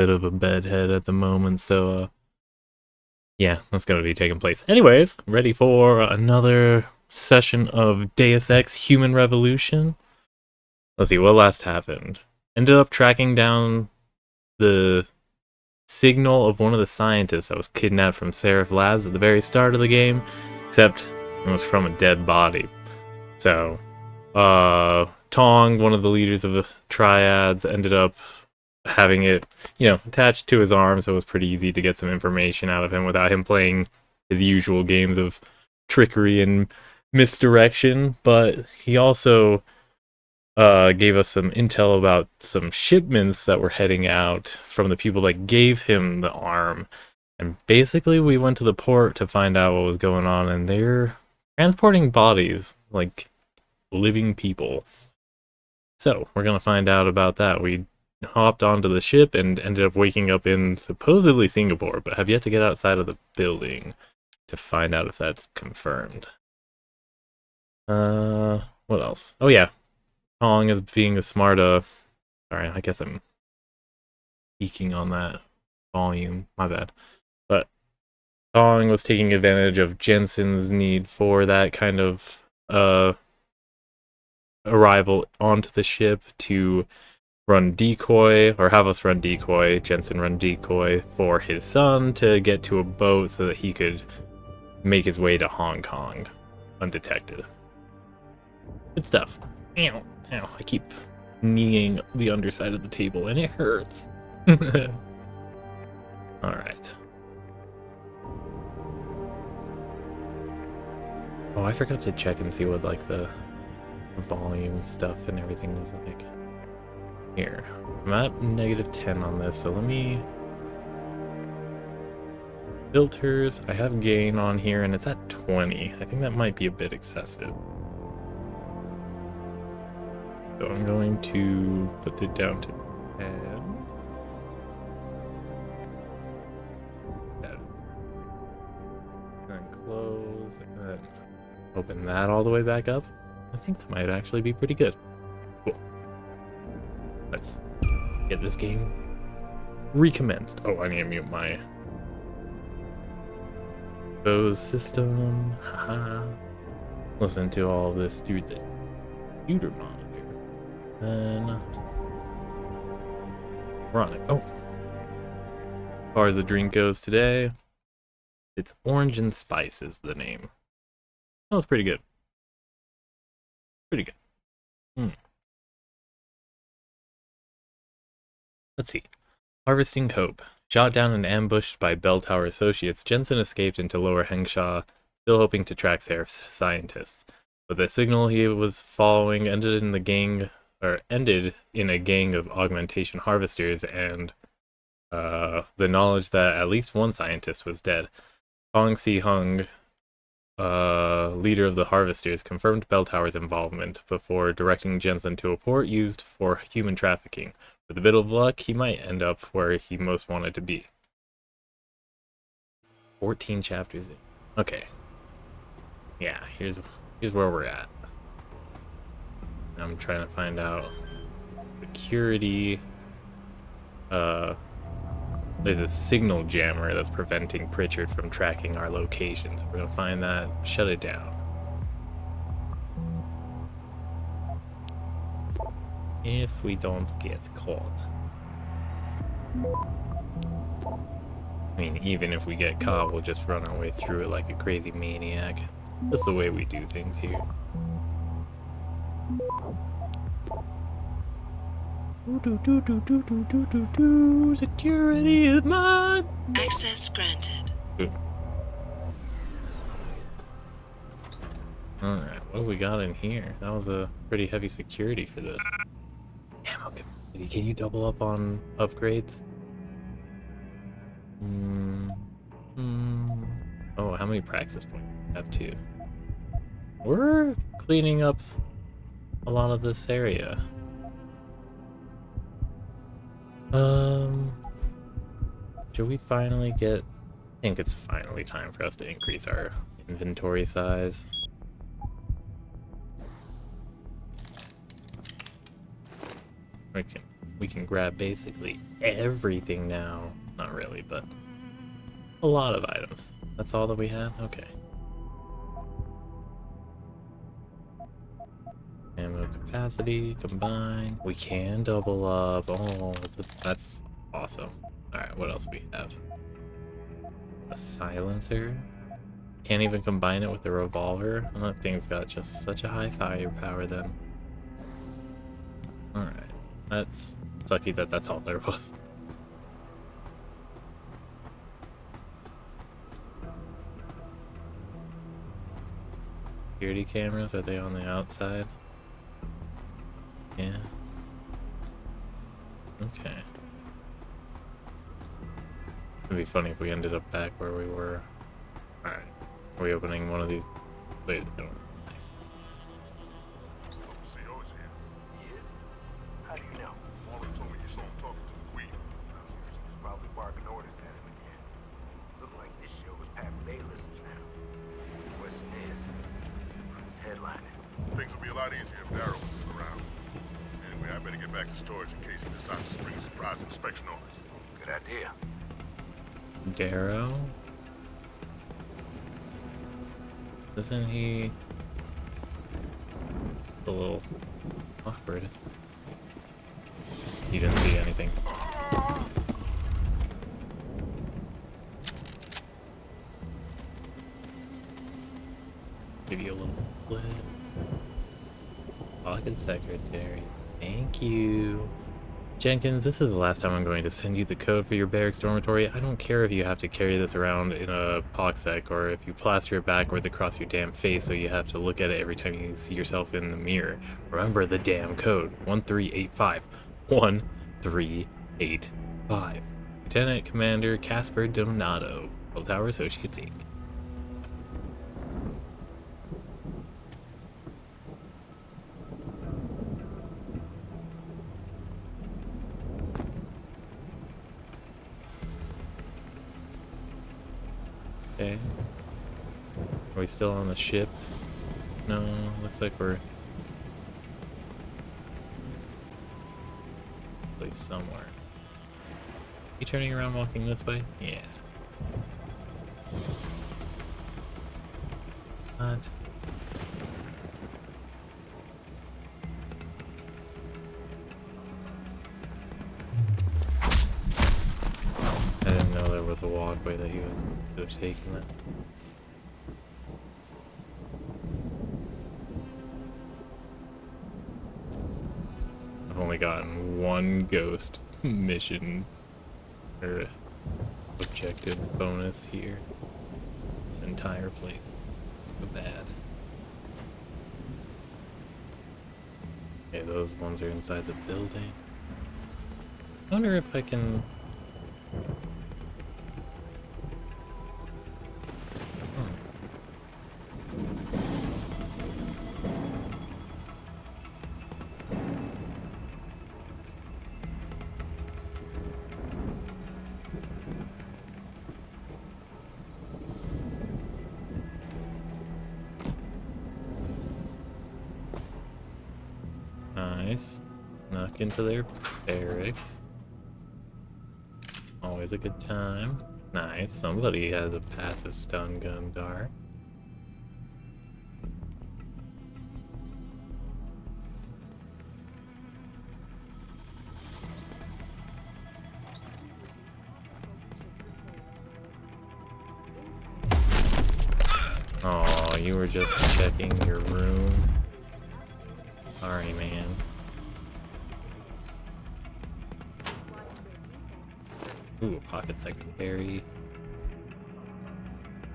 bit of a bedhead at the moment, so yeah, that's gonna be taking place. Anyways, ready for another session of Deus Ex Human Revolution. Let's see what last happened. Ended up tracking down the signal of one of the scientists that was kidnapped from Seraph Labs at the very start of the game, except it was from a dead body. So, Tong, one of the leaders of the triads, ended up having it, attached to his arm, so it was pretty easy to get some information out of him without him playing his usual games of trickery and misdirection. But he also gave us some intel about some shipments that were heading out from the people that gave him the arm. And basically, we went to the port to find out what was going on, and they're transporting bodies, like living people. So, we're gonna find out about that. We hopped onto the ship and ended up waking up in supposedly Singapore, but have yet to get outside of the building to find out if that's confirmed. What else? Oh yeah, Tong is being a smart, sorry, I guess I'm peeking on that volume, my bad. But Tong was taking advantage of Jensen's need for that kind of, arrival onto the ship to run decoy, or have us run decoy, Jensen run decoy for his son to get to a boat so that he could make his way to Hong Kong undetected. Good stuff. Ow, ow, I keep kneeing the underside of the table and it hurts. Alright. Oh, I forgot to check and see what, like, the volume stuff and everything was like. Here, I'm at -10 on this, so let me... Filters, I have gain on here and it's at 20. I think that might be a bit excessive. So I'm going to put it down to 10. Then close, and then open that all the way back up. I think that might actually be pretty good. Cool. Let's get this game recommenced. Oh, I need to mute my Bose system. Haha. Listen to all of this through the computer monitor. Then we're on it. Oh, as far as the drink goes today, it's Orange and Spice is the name. That was pretty good. Pretty good. Let's see. Harvesting Hope. Shot down and ambushed by Bell Tower associates, Jensen escaped into Lower Hengsha, still hoping to track Seraph's scientists. But the signal he was following ended in a gang of augmentation harvesters, and the knowledge that at least one scientist was dead. Hong Si-hung, leader of the harvesters, confirmed Bell Tower's involvement before directing Jensen to a port used for human trafficking. With a bit of luck, he might end up where he most wanted to be. 14 chapters in. Okay. Yeah, here's where we're at. I'm trying to find out security. There's a signal jammer that's preventing Pritchard from tracking our locations. We're gonna find that, shut it down. If we don't get caught. I mean, even if we get caught, we'll just run our way through it like a crazy maniac. That's the way we do things here. Security is mine! Access granted. Good. Alright, what do we got in here? That was a pretty heavy security for this. Ammo capacity. Can you double up on upgrades? Oh, how many praxis points do we have too? We're cleaning up a lot of this area. Should we finally get... I think it's finally time for us to increase our inventory size. We can We can grab basically everything now. Not really, but a lot of items. That's all that we have? Okay. Ammo capacity, combine. We can double up. Oh, that's awesome. Alright, what else we have? A silencer. Can't even combine it with a revolver. And that thing's got just such a high firepower then. Alright. That's sucky that that's all there was. Security cameras, are they on the outside? Yeah. Okay. It'd be funny if we ended up back where we were. Alright. Are we opening one of these? Wait, no. Nice. CO is here. He is? How do you know? Marlon told me you saw him talking to the Queen. She was probably barking orders at him again. Looks like this show is packed with A-listers now. The question is, who's headlining? Things would be a lot easier if Darrow was around. Anyway, I better get back to storage in case he decides to spring a surprise inspection on us. Good idea. Darrow? Isn't he a little awkward? He didn't see anything. Give you a little split. Pocket secretary. Thank you. Jenkins, this is the last time I'm going to send you the code for your barracks dormitory. I don't care if you have to carry this around in a poxsec or if you plaster it backwards across your damn face so you have to look at it every time you see yourself in the mirror. Remember the damn code. 1385. 1385. Lieutenant Commander Casper Donato, World Tower Associates Inc. Okay. Are we still on the ship? No, looks like we're placed somewhere. You turning around walking this way? Yeah. What? I didn't know there was a walkway that he was taking that. I've only gotten one ghost mission or objective bonus here. This entire plate. So bad. Okay, those ones are inside the building. I wonder if I can... Nice. Knock into their barracks. Always a good time. Nice. Somebody has a passive stun gun dart. Oh, you were just checking your room. Sorry, man. Ooh, a pocket secretary.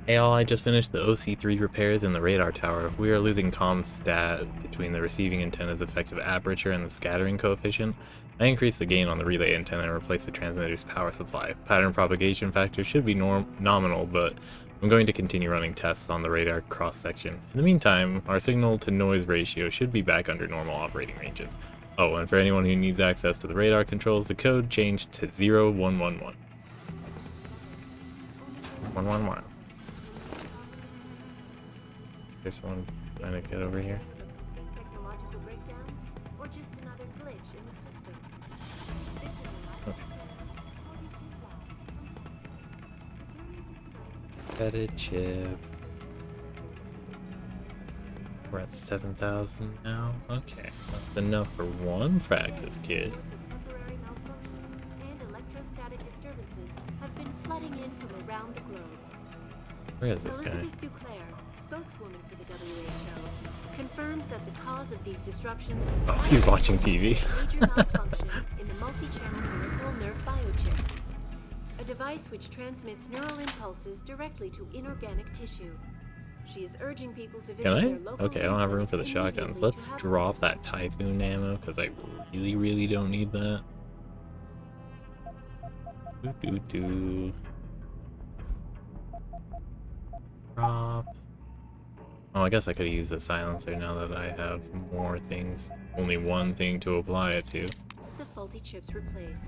Hey all, I just finished the OC3 repairs in the radar tower. We are losing comm stat between the receiving antenna's effective aperture and the scattering coefficient. I increased the gain on the relay antenna and replaced the transmitter's power supply. Pattern propagation factor should be nominal, but I'm going to continue running tests on the radar cross-section. In the meantime, our signal-to-noise ratio should be back under normal operating ranges. Oh, and for anyone who needs access to the radar controls, the code changed to 0111. 111. There's someone trying to get over here. Technological breakdown, or just another glitch in the system? Credit chip. We're at 7,000 now. Okay, that's enough for one praxis kit. Temporary malfunctions and electrostatic disturbances have been flooding in from around the globe. Where is this guy? Elizabeth Duclair, spokeswoman for the WHO, confirmed that the cause of these disruptions Oh, he's watching TV. major malfunction in the multi-channel peripheral nerve biochip, a device which transmits neural impulses directly to inorganic tissue. She is urging people to visit Can their I? local Okay, I don't have room for the clinics shotguns. immediately Let's to have drop that Typhoon ammo, because I really don't need that. Doo-doo-doo. Drop. Oh, I guess I could use the silencer now that I have more things. Only one thing to apply it to. the faulty chips replaced.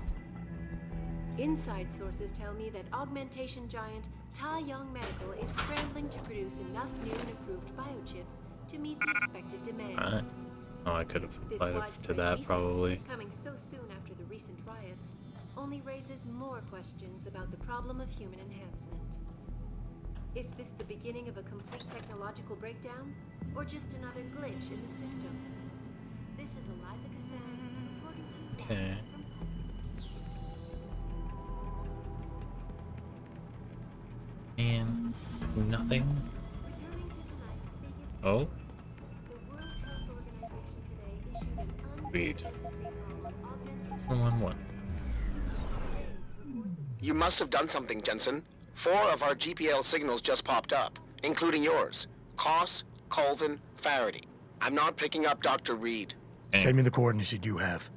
Inside sources tell me that augmentation giant Tai Young Medical is scrambling to produce enough new and improved biochips to meet the expected demand. Alright. Oh, I could have This applied it to widespread that defect, probably. coming so soon after the recent riots, only raises more questions about the problem of human enhancement. Is this the beginning of a complete technological breakdown, or just another glitch in the system? This is Eliza Kazan, reporting to you Okay. from And nothing. returning to tonight's biggest Oh, story. The World Health Organization today issued an sweet. unprecedented recall on augmentation. 111. You must have done something, Jensen. 4 of our GPL signals just popped up, including yours. Koss, Colvin, Faraday. I'm not picking up Dr. Reed. Send me the coordinates you do have.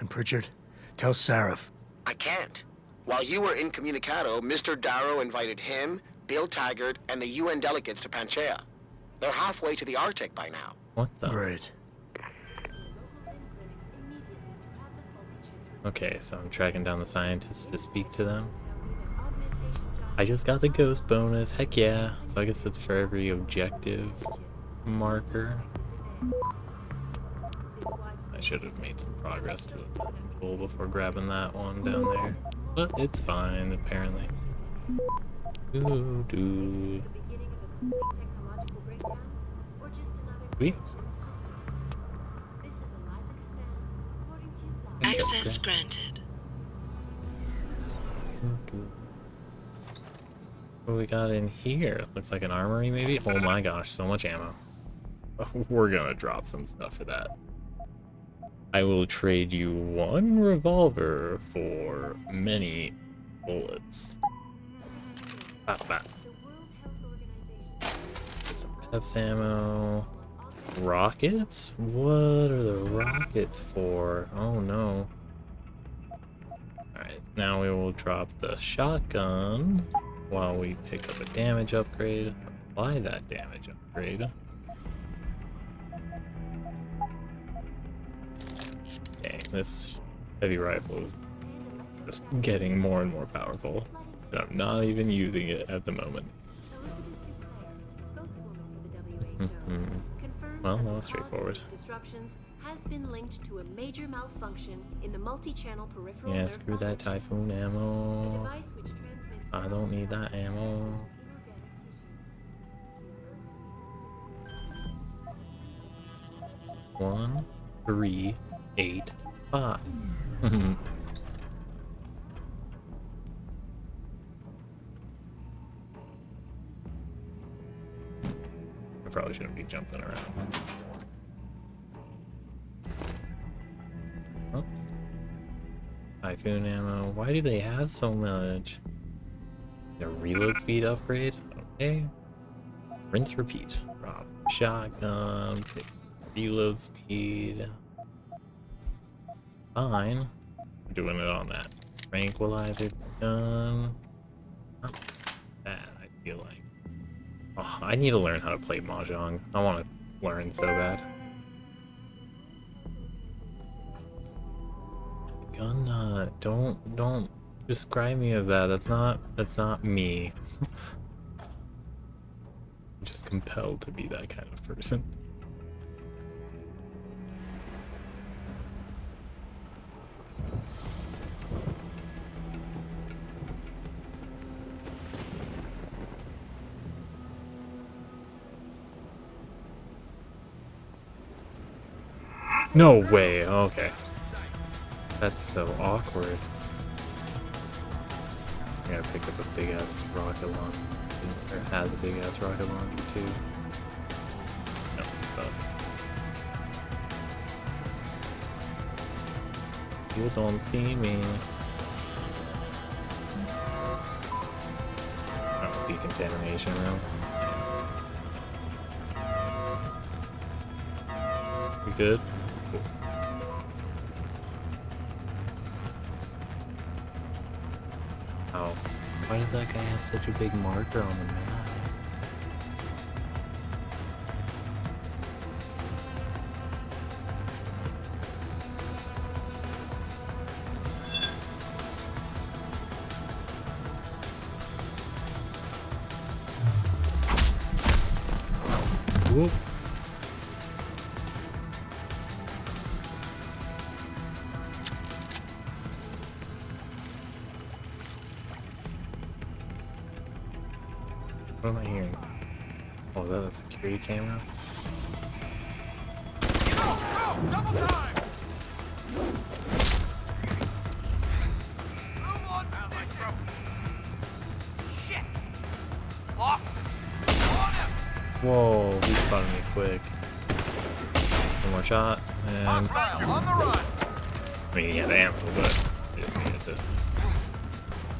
And Pritchard, tell Sarif. I can't. While you were incommunicado, Mr. Darrow invited him, Bill Taggart, and the UN delegates to Panchaea. They're halfway to the Arctic by now. What the? Great. Okay, so I'm tracking down the scientists to speak to them. I just got the ghost bonus. Heck yeah. So I guess it's for every objective marker. I should have made some progress to the goal before grabbing that one down there. But it's fine, apparently. Doo-doo. Sweet. Access granted. What do we got in here? Looks like an armory, maybe? Oh my gosh, so much ammo. We're gonna drop some stuff for that. I will trade you one revolver for many bullets. Bop, bop. Get some Peps ammo. Rockets? What are the rockets for? Oh no. Alright, now we will drop the shotgun while we pick up a damage upgrade. Apply that damage upgrade. Dang, this heavy rifle is just getting more and more powerful. And I'm not even using it at the moment. Well, that was straightforward. Disruptions has been linked to a major malfunction in the multi-channel peripheral Yeah, nerve screw that biochip, Typhoon a ammo. device which transmits I don't need that ammo. inorganic tissue. 1, 3, 8, 5. I probably shouldn't be jumping around. Oh. Typhoon ammo. Why do they have so much? The reload speed upgrade? Okay. Rinse, repeat. Drop shotgun. Pick reload speed. Fine. I'm doing it on that. Tranquilizer gun. Not bad, I feel like. Oh, I need to learn how to play Mahjong. I want to learn so bad. Gun nut. Don't describe me as that. That's not me. I'm just compelled to be that kind of person. No way. Okay. That's so awkward. I gotta pick up a big ass rocket launcher. Or has a big ass rocket launcher too. That would suck. You don't see me. Oh, decontamination room. We good? Cool. Oh, why does that guy have such a big marker on the map? Whoop. What am I hearing? Oh, is that a security camera? Go! Go! Double time! Move on! Shit! Lost him! On him! Whoa, he spotted me quick. One more shot, and... Hostile on the run! I mean, he had ammo, but I just needed to...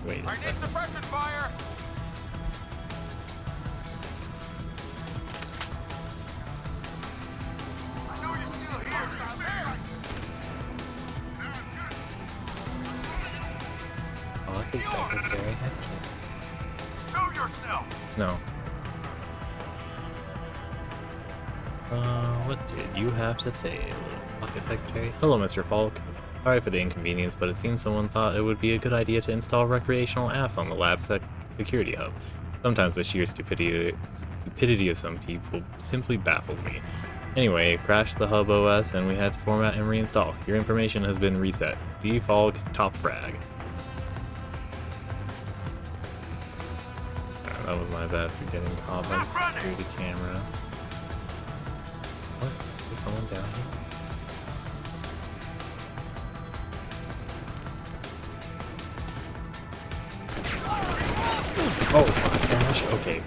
Wait a I need second. suppression fire! I know you're still here! Oh, I think secretary. Show yourself! No. What did you have to say, little pocket secretary? Hello, Mr. Falk. Sorry for the inconvenience, but it seems someone thought it would be a good idea to install recreational apps on the lab security hub. Sometimes the sheer stupidity of some people simply baffles me. Anyway, it crashed the hub OS and we had to format and reinstall. Your information has been reset. Default top frag. That was my bad for getting caught by the security camera. What? There's someone down here? Oh my gosh. Okay.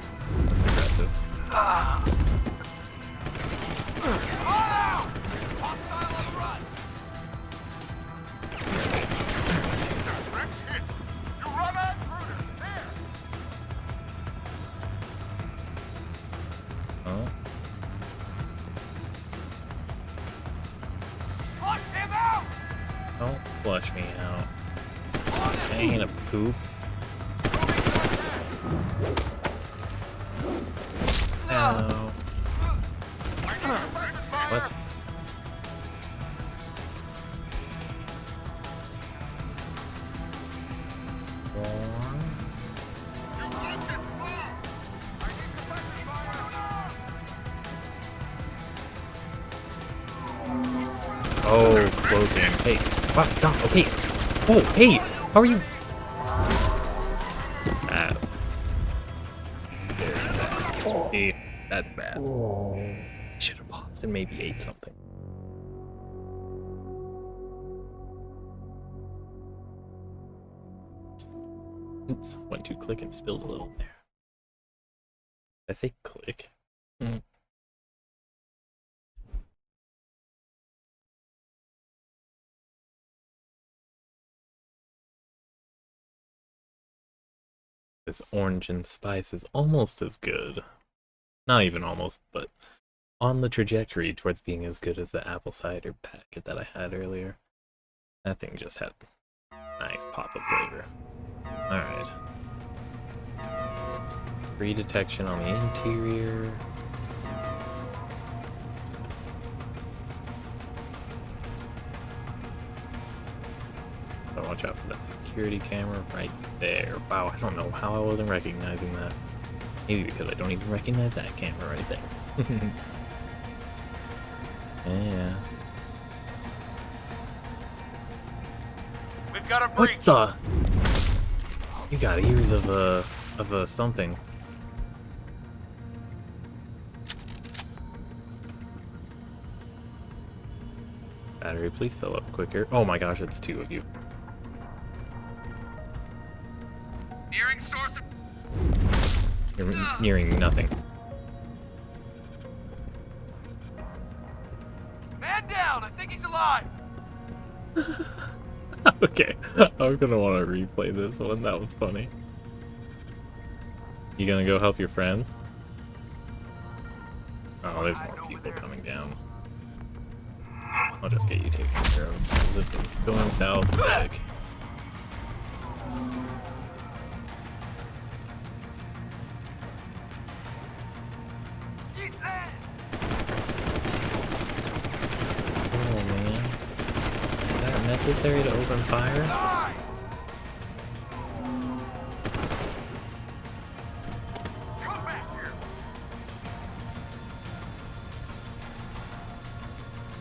That's aggressive. Oh. Don't flush me out. I ain't a poop. Ow. What? Oh, closing. Hey, what? Stop. Okay. Oh, hey, how are you? Bad. Hey, that's bad. Should have paused and maybe ate something. Oops, went to click and spilled a little there. Did I say click? This orange and spice is almost as good. Not even almost, but on the trajectory towards being as good as the apple cider packet that I had earlier. That thing just had a nice pop of flavor. Alright. Free detection on the interior. Gotta watch out for that security camera right there. Wow, I don't know how I wasn't recognizing that. Maybe because I don't even recognize that camera right there. Yeah. We've got a What breach. the? You got ears of a something. battery. Please fill up quicker. Oh my gosh, it's 2 of you. Nearing source of... You're nearing nothing. Man down! I think he's alive! Okay, I'm gonna want to replay this one. That was funny. You gonna go help your friends? Oh, there's more people coming down. I'll just get you taken care of. This is going south quick. Eat that! Oh man. Is that necessary to open fire? Die! Come back here!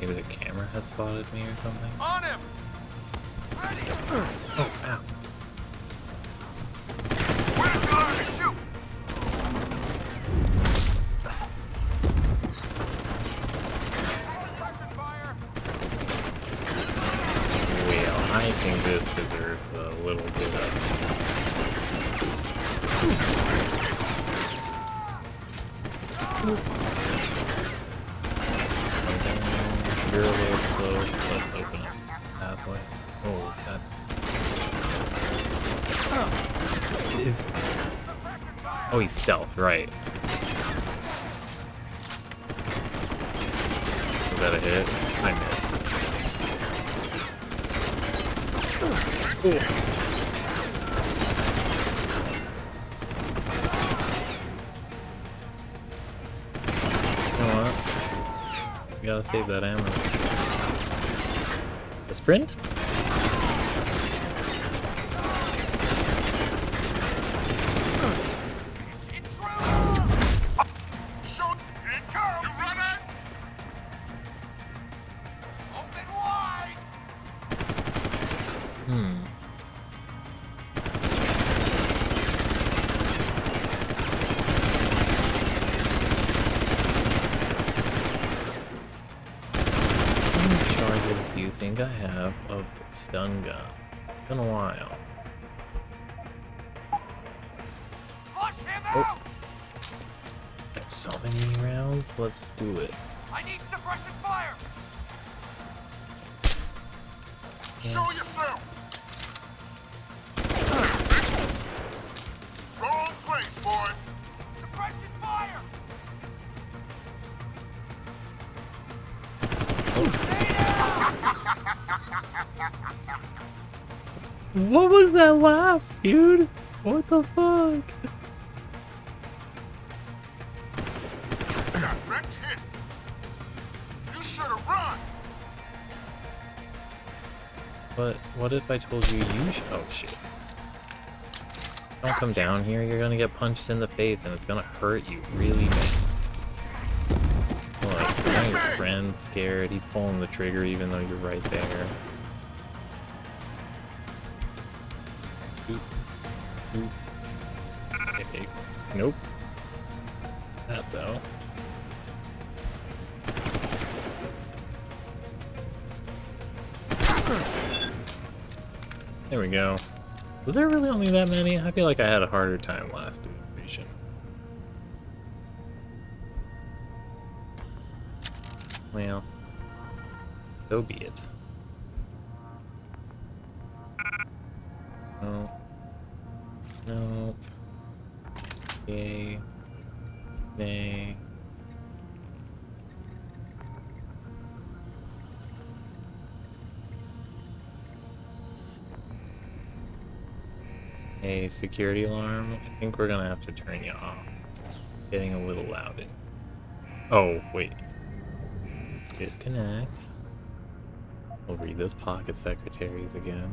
Maybe the camera has spotted me or something? On him! Ready! Oh, ow. Where's the line to shoot? Well, I think this deserves a little bit of... Okay, you're a little close. Let's open it halfway. Oh, that's... Is... Oh, he's stealth, right. Was that a hit? I missed. You know what? We gotta save that ammo. The sprint? Shoot! Here it comes! You running? Open wide! How many charges do you think I have of the stun gun? It's been a while. Flush him Oh. out! There's so many rounds. Let's do it. I need suppression fire! Yeah. Show yourself! Wrong place, boy! Suppression fire! What was that laugh, dude? What the fuck? Direct hit! You should've run! But what if I told you oh shit. Don't come down here, you're gonna get punched in the face and it's gonna hurt you really bad. Look, now your friend's scared, he's pulling the trigger even though you're right there. Oop. Oop. Okay. Nope. That though. There we go. Was there really only that many? I feel like I had a harder time last iteration. Well, so be it. No. No. Yay. Nay. A security alarm. I think we're gonna have to turn you off. Getting a little loud. Oh, wait. Disconnect. We'll read those pocket secretaries again.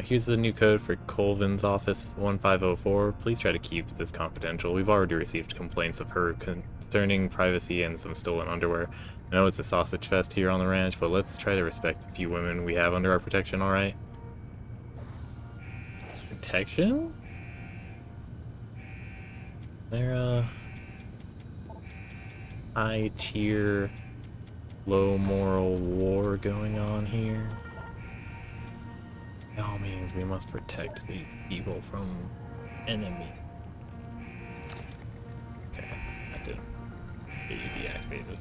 Here's the new code for Colvin's office 1504. Please try to keep this confidential. We've already received complaints of her concerning privacy and some stolen underwear. I know it's a sausage fest here on the ranch, but let's try to respect the few women we have under our protection, alright? Protection? They're high tier low moral war going on here. By all means, we must protect these people from enemy. Okay, I had to get you deactivated.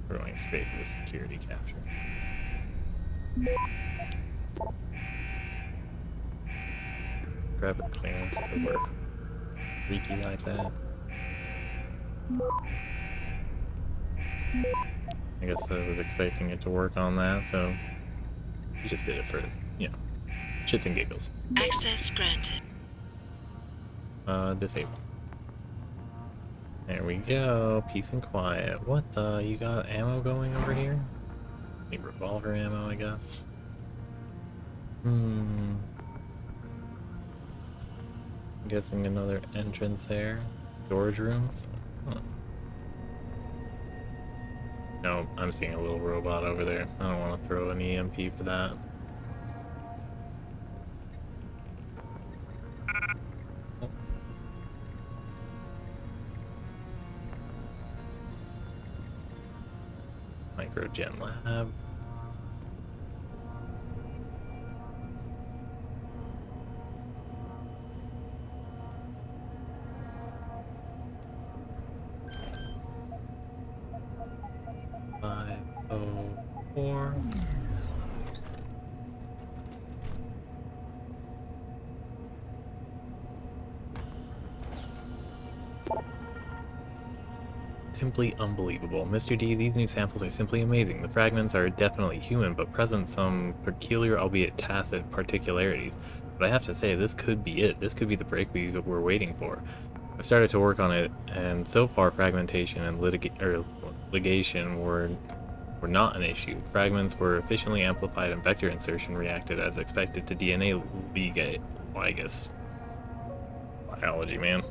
We're going straight for the security capture. Private clearance could work freaky like that. I guess I was expecting it to work on that, so we just did it for, you know, shits and giggles. Access granted. Disable. There we go. Peace and quiet. What the? You got ammo going over here? Need revolver ammo, I guess. I'm guessing another entrance there. Storage rooms? Huh. No, I'm seeing a little robot over there. I don't want to throw an EMP for that. Oh. Microgen lab. Four. Simply unbelievable. Mr. D, these new samples are simply amazing. The fragments are definitely human, but present some peculiar, albeit tacit, particularities. But I have to say, this could be it. This could be the break we were waiting for. I've started to work on it, and so far fragmentation and ligation were not an issue. Fragments were efficiently amplified and vector insertion reacted as expected to DNA ligate. Well, I guess biology, man.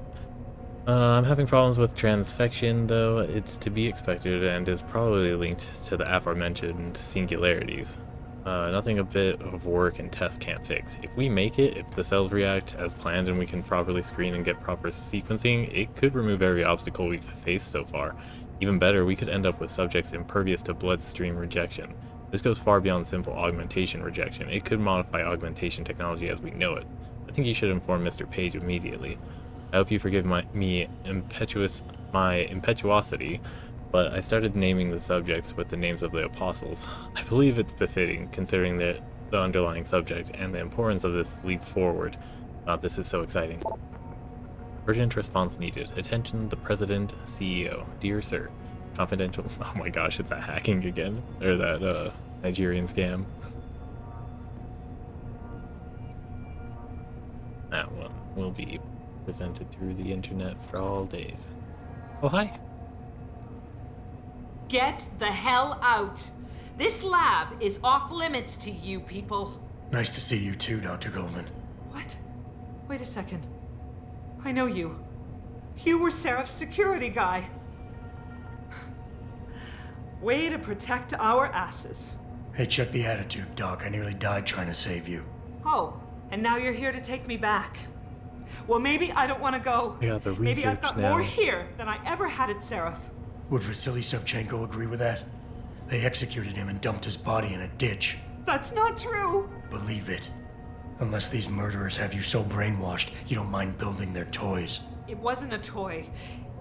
I'm having problems with transfection, though. It's to be expected and is probably linked to the aforementioned singularities. Nothing a bit of work and test can't fix. If we make it, if the cells react as planned and we can properly screen and get proper sequencing, it could remove every obstacle we've faced so far. Even better, we could end up with subjects impervious to bloodstream rejection. This goes far beyond simple augmentation rejection. It could modify augmentation technology as we know it. I think you should inform Mr. Page immediately. I hope you forgive my impetuosity, but I started naming the subjects with the names of the apostles. I believe it's befitting, considering the underlying subject and the importance of this leap forward. This is so exciting. Urgent response needed. Attention, the President, CEO. Dear Sir, confidential. Oh my gosh, it's that hacking again. Or that Nigerian scam. That one will be presented through the internet for all days. Oh, hi. Get the hell out! This lab is off limits to you people. Nice to see you too, Dr. Goldman. What? Wait a second. I know you. You were Seraph's security guy. Way to protect our asses. Hey, check the attitude, Doc. I nearly died trying to save you. Oh, and now you're here to take me back. Well, maybe I don't want to go. I got the Maybe I've got research now. more here than I ever had at Seraph. Would Vasily Savchenko agree with that? They executed him and dumped his body in a ditch. That's not true. Believe it. Unless these murderers have you so brainwashed, you don't mind building their toys. It wasn't a toy.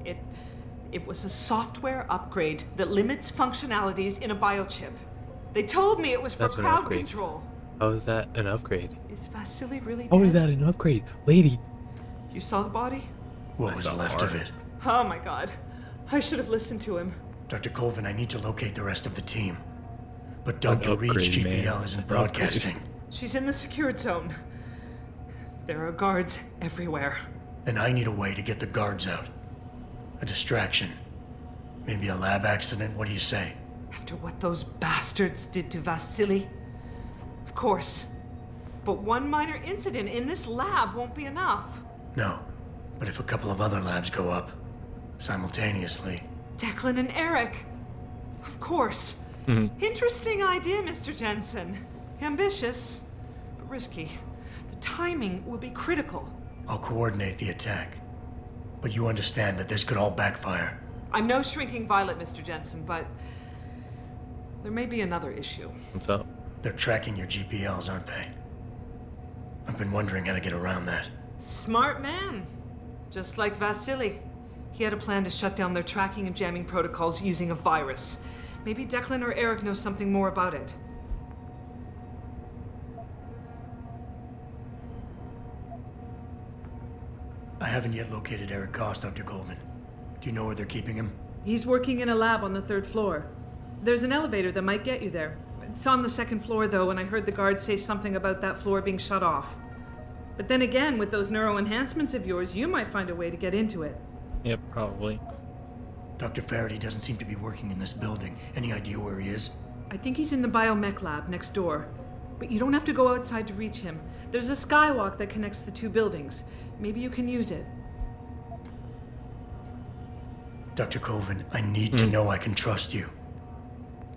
It was a software upgrade that limits functionalities in a biochip. They told me it was for That's an crowd upgrade. control. How is that an upgrade? Is Vasily really dead? How is that an upgrade? Lady! You saw the body? What I was saw left part. of it? Oh my god. I should have listened to him. Dr. Colvin, I need to locate the rest of the team. But Dr. Reed's upgrade, man. GPL isn't An broadcasting. She's in the secured zone. There are guards everywhere. Then I need a way to get the guards out. A distraction. Maybe a lab accident, what do you say? After what those bastards did to Vasily? Of course. But one minor incident in this lab won't be enough. No. But if a couple of other labs go up, simultaneously. Declan and Eric. Of course. Interesting idea, Mr. Jensen. Ambitious, but risky. The timing will be critical. I'll coordinate the attack. But you understand that this could all backfire. I'm no shrinking violet, Mr. Jensen, but there may be another issue. What's up? They're tracking your GPLs, aren't they? I've been wondering how to get around that. Smart man. Just like Vasily. He had a plan to shut down their tracking and jamming protocols using a virus. Maybe Declan or Eric know something more about it. I haven't yet located Eric Koss, Dr. Colvin. Do you know where they're keeping him? He's working in a lab on the 3rd floor. There's an elevator that might get you there. It's on the 2nd floor, though, and I heard the guard say something about that floor being shut off. But then again, with those neuro enhancements of yours, you might find a way to get into it. Yep, probably. Dr. Faraday doesn't seem to be working in this building. Any idea where he is? I think he's in the biomech lab next door. But you don't have to go outside to reach him. There's a skywalk that connects the 2 buildings. Maybe you can use it. Dr. Colvin, I need to know I can trust you.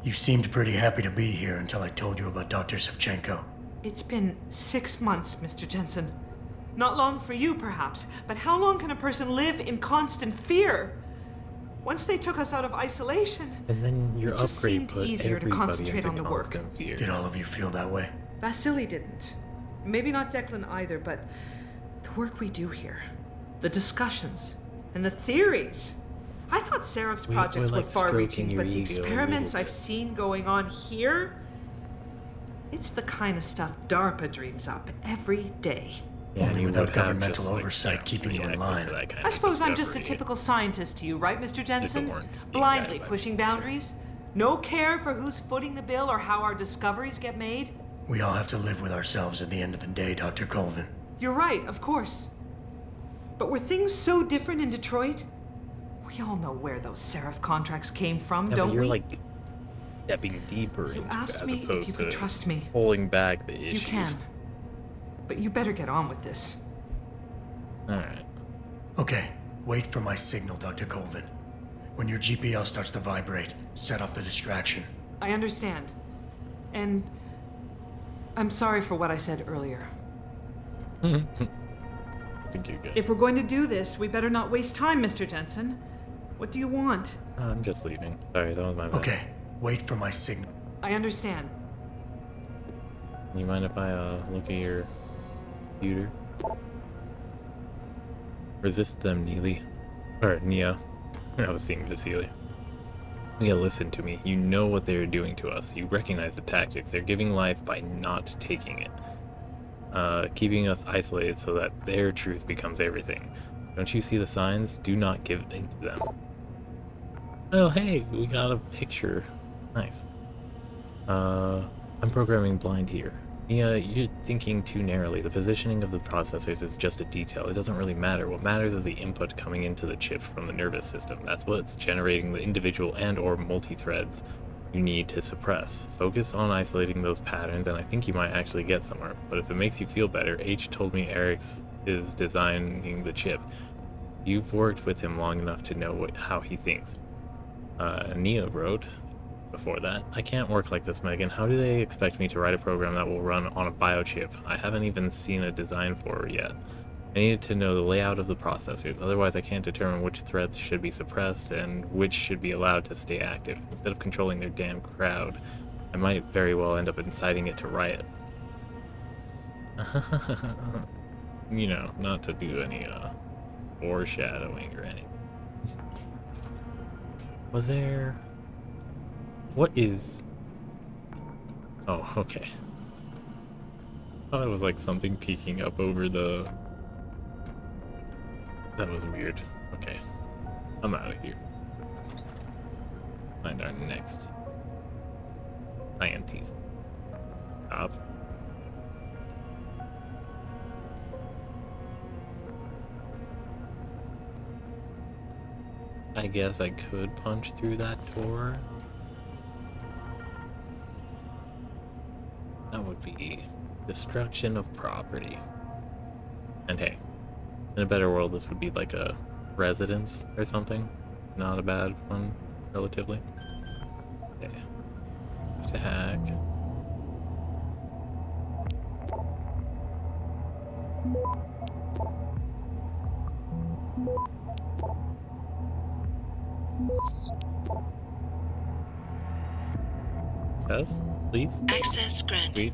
You seemed pretty happy to be here until I told you about Dr. Savchenko. It's been 6 months, Mr. Jensen. Not long for you, perhaps, but how long can a person live in constant fear? Once they took us out of isolation, And then your it just upgrade seemed put easier to everybody concentrate into on the work. constant fear. Did all of you feel that way? Vasily didn't. Maybe not Declan either, but the work we do here, the discussions, and the theories. I thought Seraph's We're projects were like far-reaching, stroking but your the ego a experiments little I've bit. seen going on here, it's the kind of stuff DARPA dreams up every day. Yeah, Only you without would have governmental just, like, oversight keeping free you in access to line. that kind I of suppose I'm just a discovery. typical scientist to you, right, Mr. Jensen? weren't being Blindly guided by pushing military. boundaries? No care for who's footing the bill or how our discoveries get made? We all have to live with ourselves at the end of the day, Dr. Colvin. You're right, of course. But were things so different in Detroit? We all know where those Seraph contracts came from, Yeah, don't but you're we? like stepping deeper You into it asked as me if opposed you to could trust me. pulling back the You issues. can. But you better get on with this. Alright. Okay, wait for my signal, Dr. Colvin. When your GPL starts to vibrate, set off the distraction. I understand. And I'm sorry for what I said earlier. I think you're good. If we're going to do this, we better not waste time, Mr. Jensen. What do you want? I'm just leaving. Sorry, that was my bad. Okay, wait for my signal. I understand. You mind if I look at your computer? Resist them, Neely. Or Nia. I was seeing Vasily. Yeah, listen to me. You know what they're doing to us. You recognize the tactics. They're giving life by not taking it. Keeping us isolated so that their truth becomes everything. Don't you see the signs? Do not give in to them. Oh, hey, we got a picture. Nice. I'm programming blind here. Nia, you're thinking too narrowly. The positioning of the processors is just a detail. It doesn't really matter. What matters is the input coming into the chip from the nervous system. That's what's generating the individual and or multi-threads you need to suppress. Focus on isolating those patterns, and I think you might actually get somewhere. But if it makes you feel better, H told me Eric's is designing the chip. You've worked with him long enough to know how he thinks. Nia wrote before that, I can't work like this, Megan. How do they expect me to write a program that will run on a biochip? I haven't even seen a design for it yet. I needed to know the layout of the processors, otherwise I can't determine which threads should be suppressed and which should be allowed to stay active. Instead of controlling their damn crowd, I might very well end up inciting it to riot. You know, not to do any foreshadowing or anything. Was there... What is... Oh, okay. I thought it was like something peeking up over the... That was weird. Okay. I'm out of here. Find our next scientist. Stop. I guess I could punch through that door. That would be destruction of property. And hey, in a better world, this would be like a residence or something. Not a bad one, relatively. Okay. Have to hack. Says, please. Access granted. Sweet.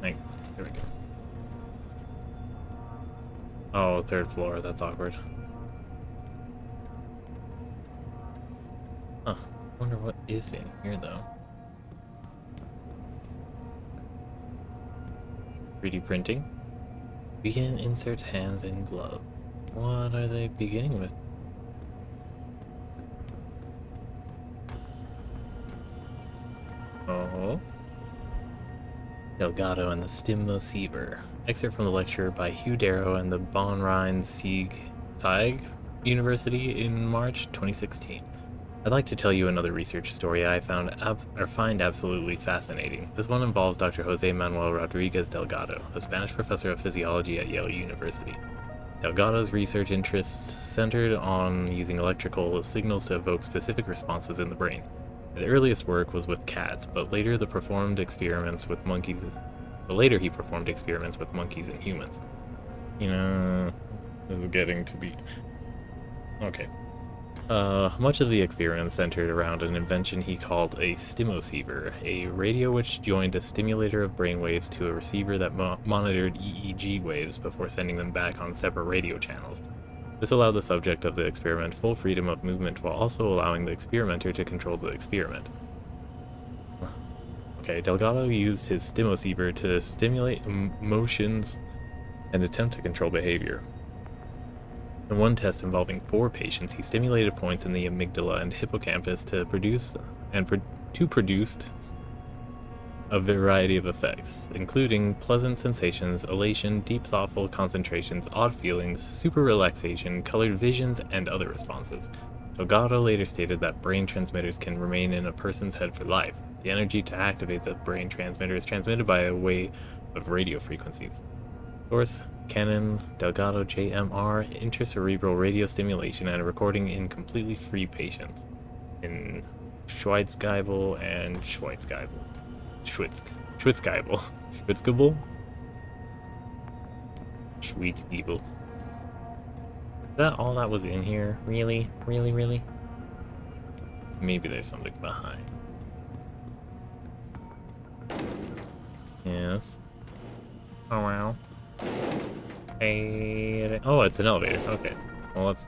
Like, here we go. Oh, third floor. That's awkward. Huh. I wonder what is in here, though. 3D printing. Begin insert hands in glove. What are they beginning with? Oh. Delgado and the Stimoceiver. Excerpt from the lecture by Hugh Darrow and the Bonrine Sieg University in March 2016. I'd like to tell you another research story I find absolutely fascinating. This one involves Dr. Jose Manuel Rodriguez Delgado, a Spanish professor of physiology at Yale University. Delgado's research interests centered on using electrical signals to evoke specific responses in the brain. His earliest work was with cats, but later he performed experiments with monkeys and humans. You know, this is getting to be... Okay. Much of the experiments centered around an invention he called a Stimoceiver, a radio which joined a stimulator of brainwaves to a receiver that monitored EEG waves before sending them back on separate radio channels. This allowed the subject of the experiment full freedom of movement while also allowing the experimenter to control the experiment. Okay, Delgado used his Stimoceiver to stimulate emotions and attempt to control behavior. In one test involving 4 patients, he stimulated points in the amygdala and hippocampus to produce a variety of effects, including pleasant sensations, elation, deep thoughtful concentrations, odd feelings, super relaxation, colored visions, and other responses. Delgado later stated that brain transmitters can remain in a person's head for life. The energy to activate the brain transmitter is transmitted by a way of radio frequencies. Source: Canon, Delgado JMR, intracerebral radio stimulation and recording in completely free patients in Schweizgeibel and Schweizgeibel. Schwitzgeibel. Schwitzgeibel. Is that all that was in here? Really? Really? Maybe there's something behind. Yes. Oh wow. Oh, it's an elevator. Okay. Well, let's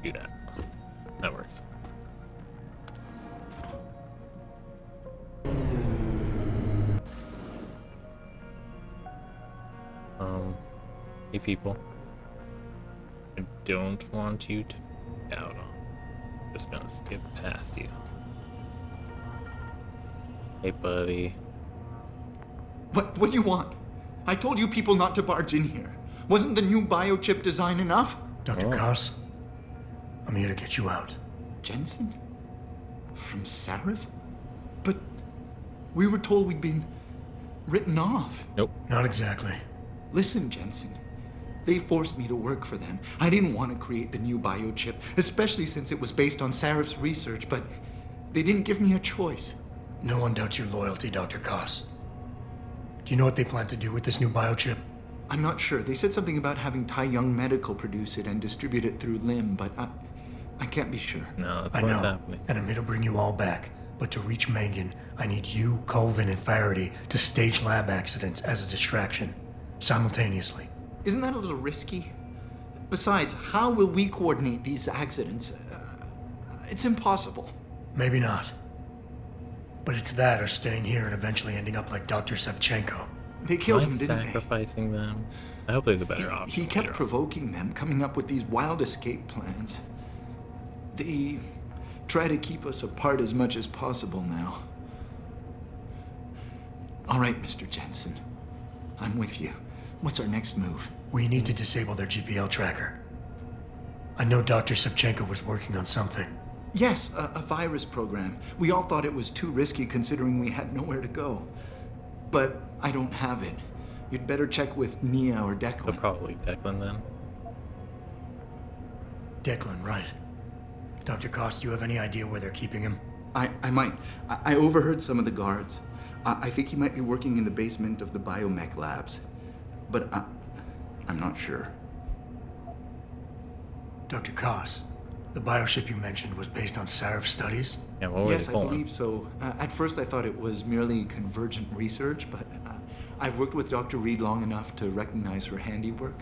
do that. That works. Hey people. I don't want you to doubt on. I'm just gonna skip past you. Hey buddy. What do you want? I told you people not to barge in here. Wasn't the new biochip design enough? Dr. Oh. Koss, I'm here to get you out. Jensen? From Sarif? But we were told we'd been written off. Nope. Not exactly. Listen, Jensen. They forced me to work for them. I didn't want to create the new biochip, especially since it was based on Sarif's research, but they didn't give me a choice. No one doubts your loyalty, Dr. Koss. Do you know what they plan to do with this new biochip? I'm not sure. They said something about having Tai Young Medical produce it and distribute it through Lim, but I can't be sure. No, that's I what's know, happening. and I'm here to bring you all back. But to reach Megan, I need you, Colvin, and Faraday to stage lab accidents as a distraction, simultaneously. Isn't that a little risky? Besides, how will we coordinate these accidents? It's impossible. Maybe not. But it's that or staying here and eventually ending up like Dr. Sevchenko. They killed Am I him, didn't they? sacrificing them? I hope there's a better option. He kept later on. provoking them, coming up with these wild escape plans. They try to keep us apart as much as possible now. All right, Mr. Jensen. I'm with you. What's our next move? We need to disable their GPL tracker. I know Dr. Sevchenko was working on something. Yes, a virus program. We all thought it was too risky considering we had nowhere to go. But I don't have it. You'd better check with Nia or So Declan. probably Declan then. Declan, right. Dr. Koss, do you have any idea where they're keeping him? I might. I overheard some of the guards. I think he might be working in the basement of the biomech labs. But I'm not sure. Dr. Koss, the bioship you mentioned was based on Sarif's studies? Yeah, what were Yes, they I pulling? believe so. At first I thought it was merely convergent research, but I've worked with Dr. Reed long enough to recognize her handiwork.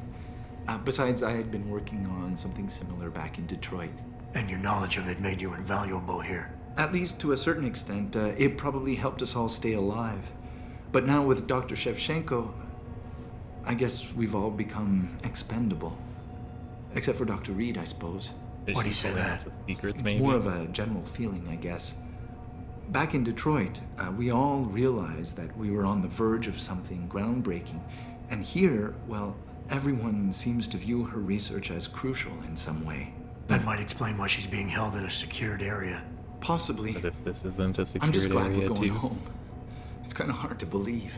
Besides, I had been working on something similar back in Detroit. And your knowledge of it made you invaluable here. At least to a certain extent, it probably helped us all stay alive. But now with Dr. Shevchenko, I guess we've all become expendable. Except for Dr. Reed, I suppose. Why do you say that? Secrets, It's maybe? more of a general feeling, I guess. Back in Detroit, we all realized that we were on the verge of something groundbreaking. And here, well, everyone seems to view her research as crucial in some way. That might explain why she's being held in a secured area. Possibly. As if this isn't a I'm just secured glad we're area, going too. home. It's kind of hard to believe.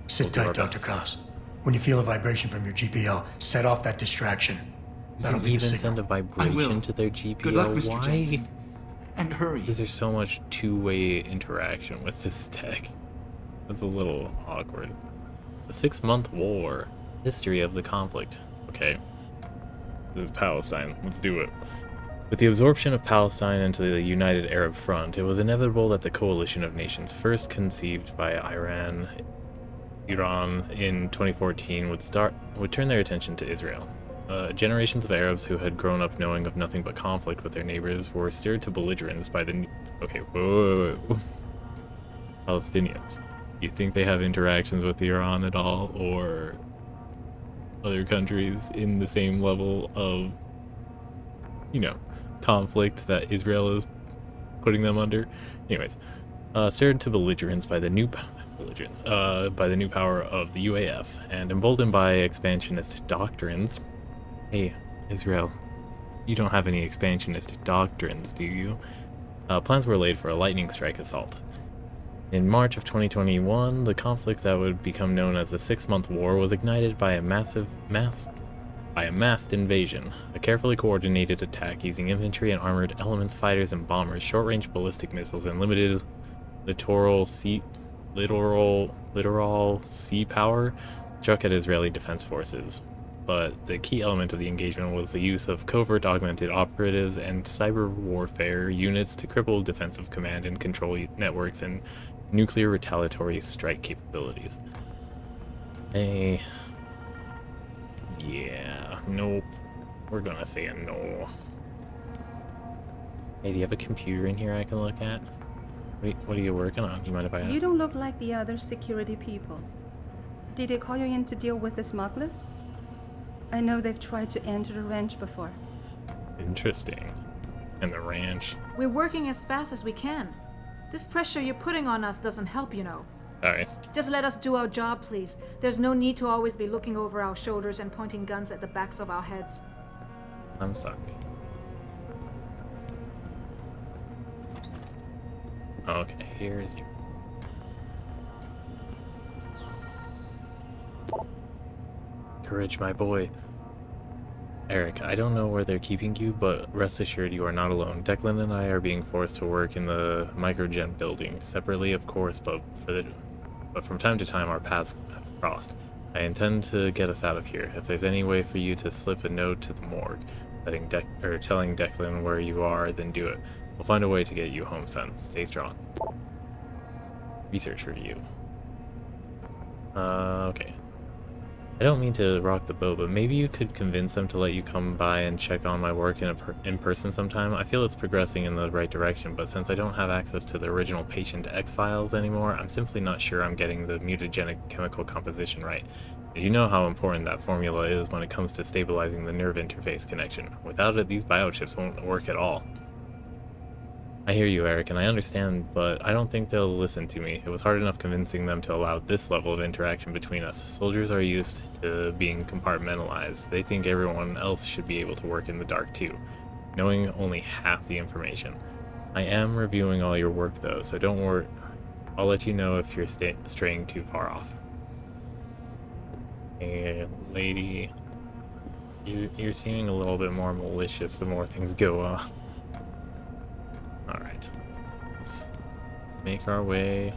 Sit We'll do our tight, Dr. best. Koss. When you feel a vibration from your GPL, set off that distraction. You That'll can be the even signal. send a I vibration will. to their GPL. Good luck, Mr. Why? Jensen. And hurry. Is there so much two-way interaction with this tech? That's a little awkward. The 6-month war. History of the conflict. Okay. This is Palestine. Let's do it. With the absorption of Palestine into the United Arab Front, it was inevitable that the coalition of nations first conceived by Iran in 2014 would turn their attention to Israel. Generations of Arabs who had grown up knowing of nothing but conflict with their neighbors were stirred to belligerence by the Palestinians. You think they have interactions with Iran at all, or other countries in the same level of, conflict that Israel is putting them under? Anyways, stirred to belligerence by the new power of the UAF, and emboldened by expansionist doctrines. Hey, Israel, you don't have any expansionist doctrines, do you? Plans were laid for a lightning strike assault. In March of 2021, the conflict that would become known as the 6-month war was ignited by a massed invasion, a carefully coordinated attack using infantry and armored elements, fighters and bombers, short-range ballistic missiles, and limited littoral sea power struck at Israeli defense forces. But the key element of the engagement was the use of covert augmented operatives and cyber warfare units to cripple defensive command and control networks and nuclear retaliatory strike capabilities. Yeah, nope. We're gonna say a no. Hey, do you have a computer in here I can look at? Wait, what are you working on? Do you mind if I ask? You don't look like the other security people. Did they call you in to deal with the smugglers? I know they've tried to enter the ranch before. Interesting. And the ranch. We're working as fast as we can. This pressure you're putting on us doesn't help, you know. Alright. Just let us do our job, please. There's no need to always be looking over our shoulders and pointing guns at the backs of our heads. I'm sorry. Okay, here's you. Courage, my boy. Eric, I don't know where they're keeping you, but rest assured you are not alone. Declan and I are being forced to work in the Microgen building, separately of course, but from time to time our paths have crossed. I intend to get us out of here. If there's any way for you to slip a note to the morgue, telling Declan where you are, then do it. We'll find a way to get you home, son. Stay strong. Research review. Okay. I don't mean to rock the boat, but maybe you could convince them to let you come by and check on my work in person sometime. I feel it's progressing in the right direction, but since I don't have access to the original Patient X files anymore, I'm simply not sure I'm getting the mutagenic chemical composition right. You know how important that formula is when it comes to stabilizing the nerve interface connection. Without it, these biochips won't work at all. I hear you, Eric, and I understand, but I don't think they'll listen to me. It was hard enough convincing them to allow this level of interaction between us. Soldiers are used to being compartmentalized. They think everyone else should be able to work in the dark too, knowing only half the information. I am reviewing all your work though, so don't worry. I'll let you know if you're straying too far off. Hey, lady, you're seeming a little bit more malicious the more things go on. Alright. make our way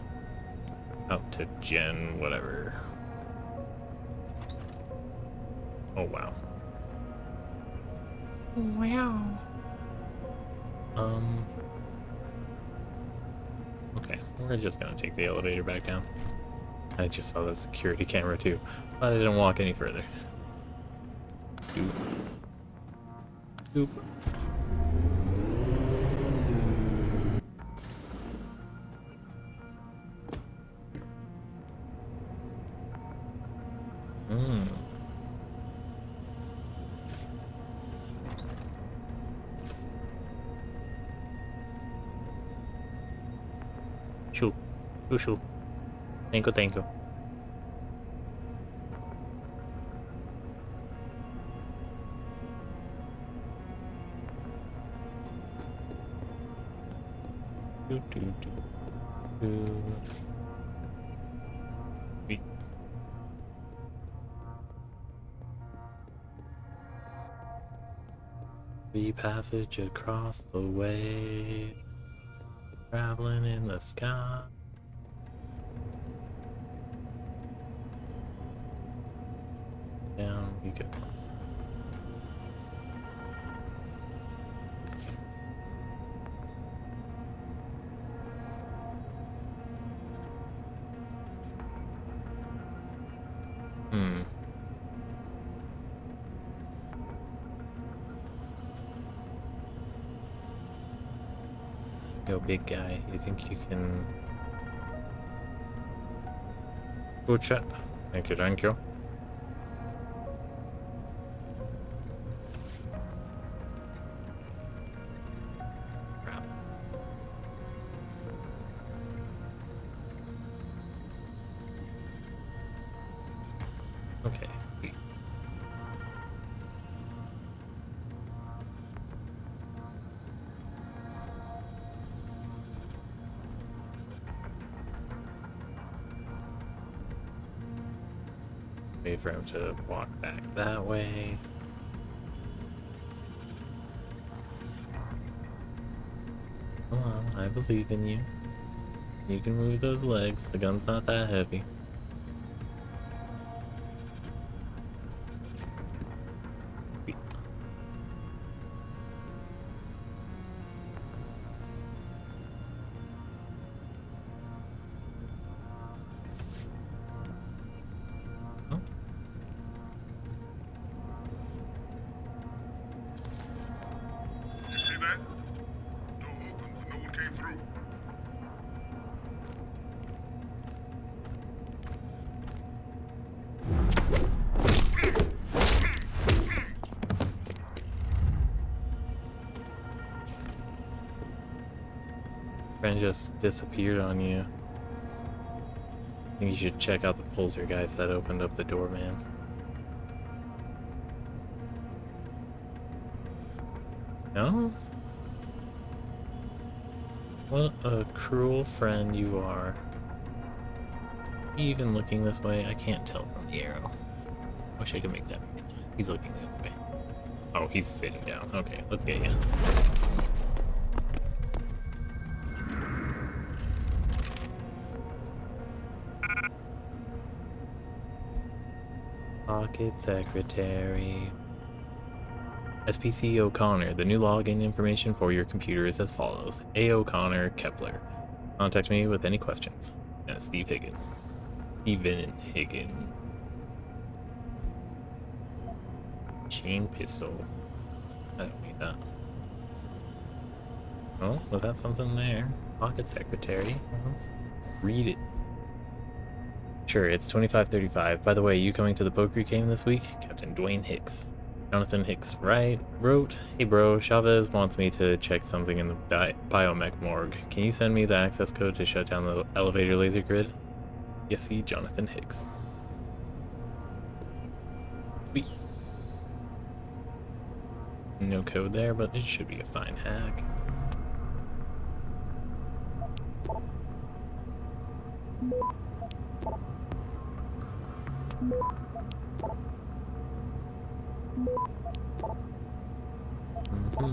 out to Gen whatever. Oh wow. Wow. Okay, we're just gonna take the elevator back down. I just saw the security camera too, but I didn't walk any further. Oop. Oop. Shoo. Shoo shoo. Thank you, thank you. Do, do, do, do. Wait. Free passage across the way, traveling in the sky. Down we go. Yo, big guy, you think you can... Good chat. Thank you, thank you. Crap. Okay. Wait for him to walk back that way. Come on, I believe in you. You can move those legs. The gun's not that heavy. Friend just disappeared on you. I think you should check out the poltergeist that opened up the door, man. No? What a cruel friend you are. Even looking this way, I can't tell from the arrow. Wish I could make that. He's looking the other way. Oh, he's sitting down. Okay, let's get you. Pocket Secretary. SPC O'Connor. The new login information for your computer is as follows. A. O'Connor, Kepler. Contact me with any questions. Steve Higgins. Steven Higgins. Chain pistol. I don't need that. Oh, was that something there? Pocket Secretary. Let's read it. Sure, it's 2535. By the way, you coming to the poker game this week? Captain Dwayne Hicks. Jonathan Hicks wrote, hey bro, Chavez wants me to check something in the biomech morgue. Can you send me the access code to shut down the elevator laser grid? Yes, see, Jonathan Hicks. Sweet. No code there, but it should be a fine hack.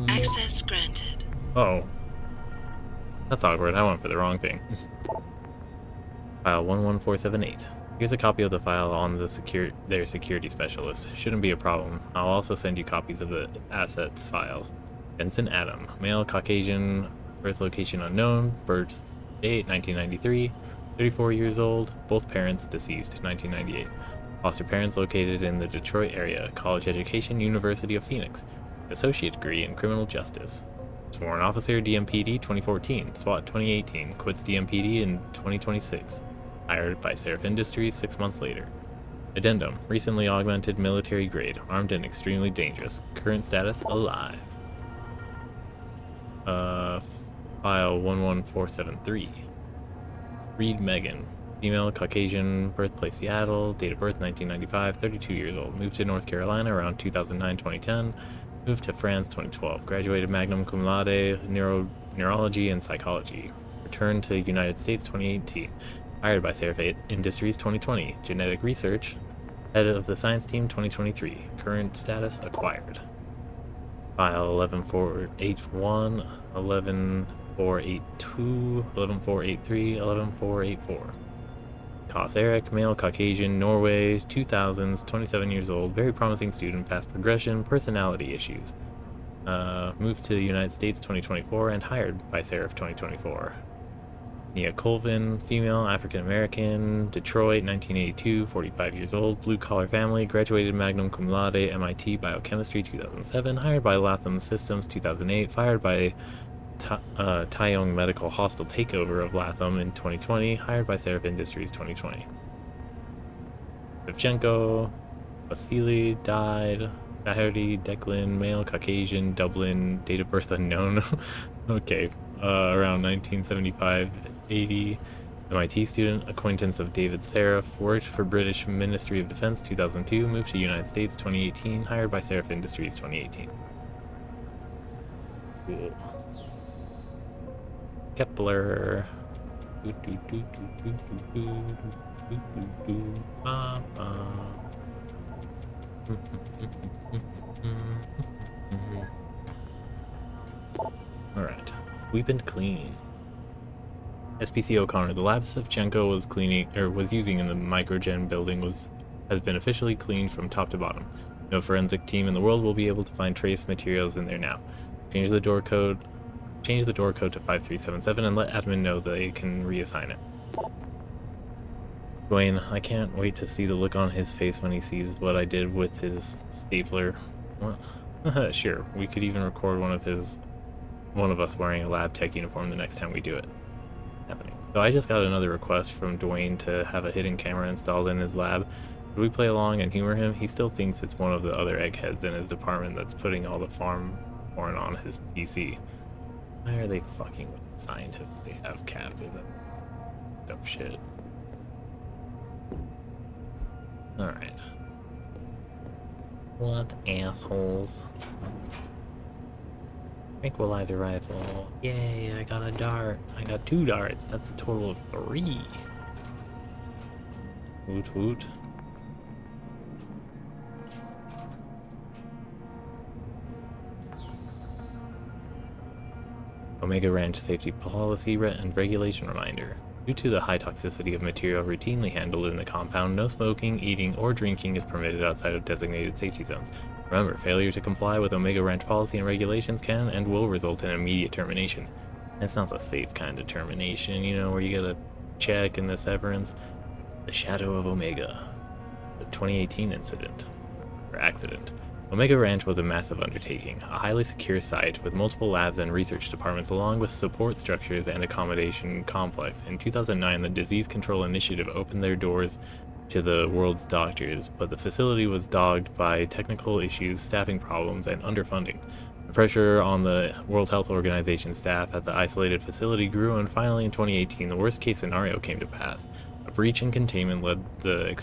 Access granted. Oh. That's awkward. I went for the wrong thing. File 11478. Here's a copy of the file on their security specialist. Shouldn't be a problem. I'll also send you copies of the assets files. Benson Adam, male, Caucasian, birth location unknown, birth date 1993, 34 years old, both parents deceased 1998. Foster parents located in the Detroit area, college education, University of Phoenix, associate degree in criminal justice. Sworn officer DMPD 2014, SWAT 2018, quits DMPD in 2026. Hired by Seraph Industries 6 months later. Addendum, recently augmented military grade, armed and extremely dangerous. Current status, alive. File 11473. Reed Megan, female, Caucasian, birthplace Seattle, date of birth 1995, 32 years old. Moved to North Carolina around 2009-2010. Moved to France 2012. Graduated magna cum laude, neurology and psychology. Returned to United States 2018. Hired by Seraph Industries 2020. Genetic research. Head of the science team 2023. Current status acquired. File 11481, 11482, 11483, 11484. Cos Eric, male, Caucasian, Norway, 2000s, 27 years old, very promising student, fast progression, personality issues. Moved to the United States 2024 and hired by Seraph 2024. Nia Colvin, female, African American, Detroit, 1982, 45 years old, blue collar family, graduated magna cum laude, MIT Biochemistry 2007, hired by Latham Systems 2008, fired by Taeyong Medical hostile takeover of Latham in 2020, hired by Seraph Industries 2020. Shevchenko, Vasily, died. Flaherty, Declan, male, Caucasian, Dublin, date of birth unknown. Okay, around 1975-80. MIT student, acquaintance of David Seraph, worked for British Ministry of Defense 2002, moved to United States 2018, hired by Seraph Industries 2018. Cool. Kepler. Alright, sweep and clean. SPC O'Connor, the lab Shevchenko was using in the microgen building has been officially cleaned from top to bottom. No forensic team in the world will be able to find trace materials in there now. Change the door code to 5377 and let admin know they can reassign it. Dwayne, I can't wait to see the look on his face when he sees what I did with his stapler. What? Sure, we could even record one of us wearing a lab tech uniform the next time we do it. Happening. So I just got another request from Dwayne to have a hidden camera installed in his lab. Should we play along and humor him? He still thinks it's one of the other eggheads in his department that's putting all the farm porn on his PC. Why are they fucking with the scientists they have captive? Dumb shit. Alright. What assholes? Tranquilizer rifle. Yay, I got a dart. I got 2 darts. That's a total of 3. Woot woot. Omega Ranch Safety Policy and Regulation Reminder. Due to the high toxicity of material routinely handled in the compound, no smoking, eating, or drinking is permitted outside of designated safety zones. Remember, failure to comply with Omega Ranch policy and regulations can and will result in immediate termination. And it's not the safe kind of termination, you know, where you get a check and the severance. The Shadow of Omega. The 2018 incident. Or accident. Omega Ranch was a massive undertaking, a highly secure site with multiple labs and research departments along with support structures and accommodation complex. In 2009, the Disease Control Initiative opened their doors to the world's doctors, but the facility was dogged by technical issues, staffing problems, and underfunding. The pressure on the World Health Organization staff at the isolated facility grew, and finally in 2018, the worst case scenario came to pass. A breach in containment led to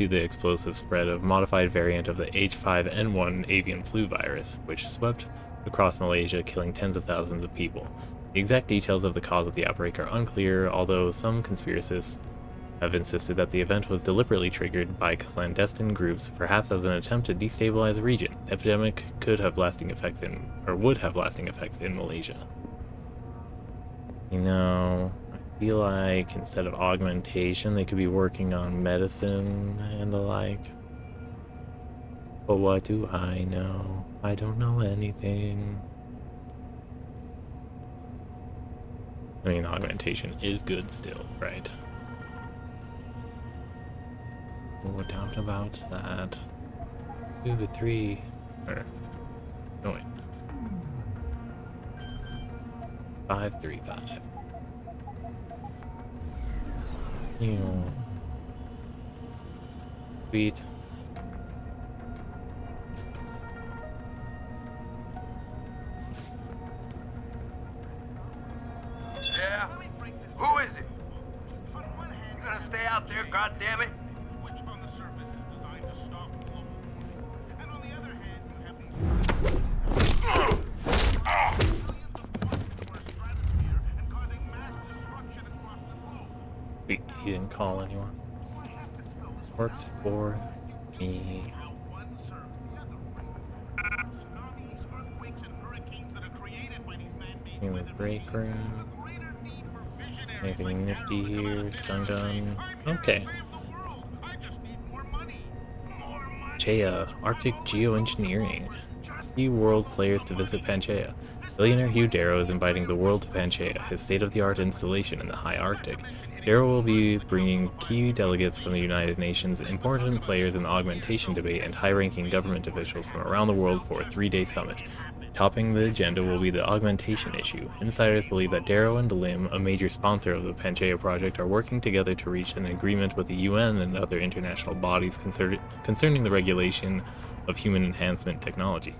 the explosive spread of modified variant of the H5N1 avian flu virus, which swept across Malaysia, killing tens of thousands of people. The exact details of the cause of the outbreak are unclear, although some conspiracists have insisted that the event was deliberately triggered by clandestine groups, perhaps as an attempt to destabilize the region. The epidemic would have lasting effects in Malaysia. You know, I feel like instead of augmentation, they could be working on medicine and the like. But what do I know? I don't know anything. I mean, augmentation is good still, right? No doubt about that. 2 to 3. Or, no wait. 535. Sweet. Yeah? Who is it? You gonna stay out there, goddammit? Which on the surface is designed to stop global warming. And on the other hand, you have these billions of into our stratosphere and causing mass destruction across the globe. He didn't call anyone. I have to spell this Works for me. how one serves the other. Tsunamis, earthquakes, and hurricanes that are created by these man-made In the weather break machines room. have a greater need for visionaries Anything like nifty Arrow to come out here? of thin Stun air and say, gun. "I'm here to Okay. save the world. I just need more money. More money. Panchaea, Arctic Geoengineering. Key world players to visit Panchaea. Billionaire Hugh Darrow is inviting the world to Panchaea, his state-of-the-art installation in the high Arctic. Darrow will be bringing key delegates from the United Nations, important players in the augmentation debate, and high-ranking government officials from around the world for a 3-day summit. Topping the agenda will be the augmentation issue. Insiders believe that Darrow and Lim, a major sponsor of the Panchaea project, are working together to reach an agreement with the UN and other international bodies concerning the regulation of human enhancement technology.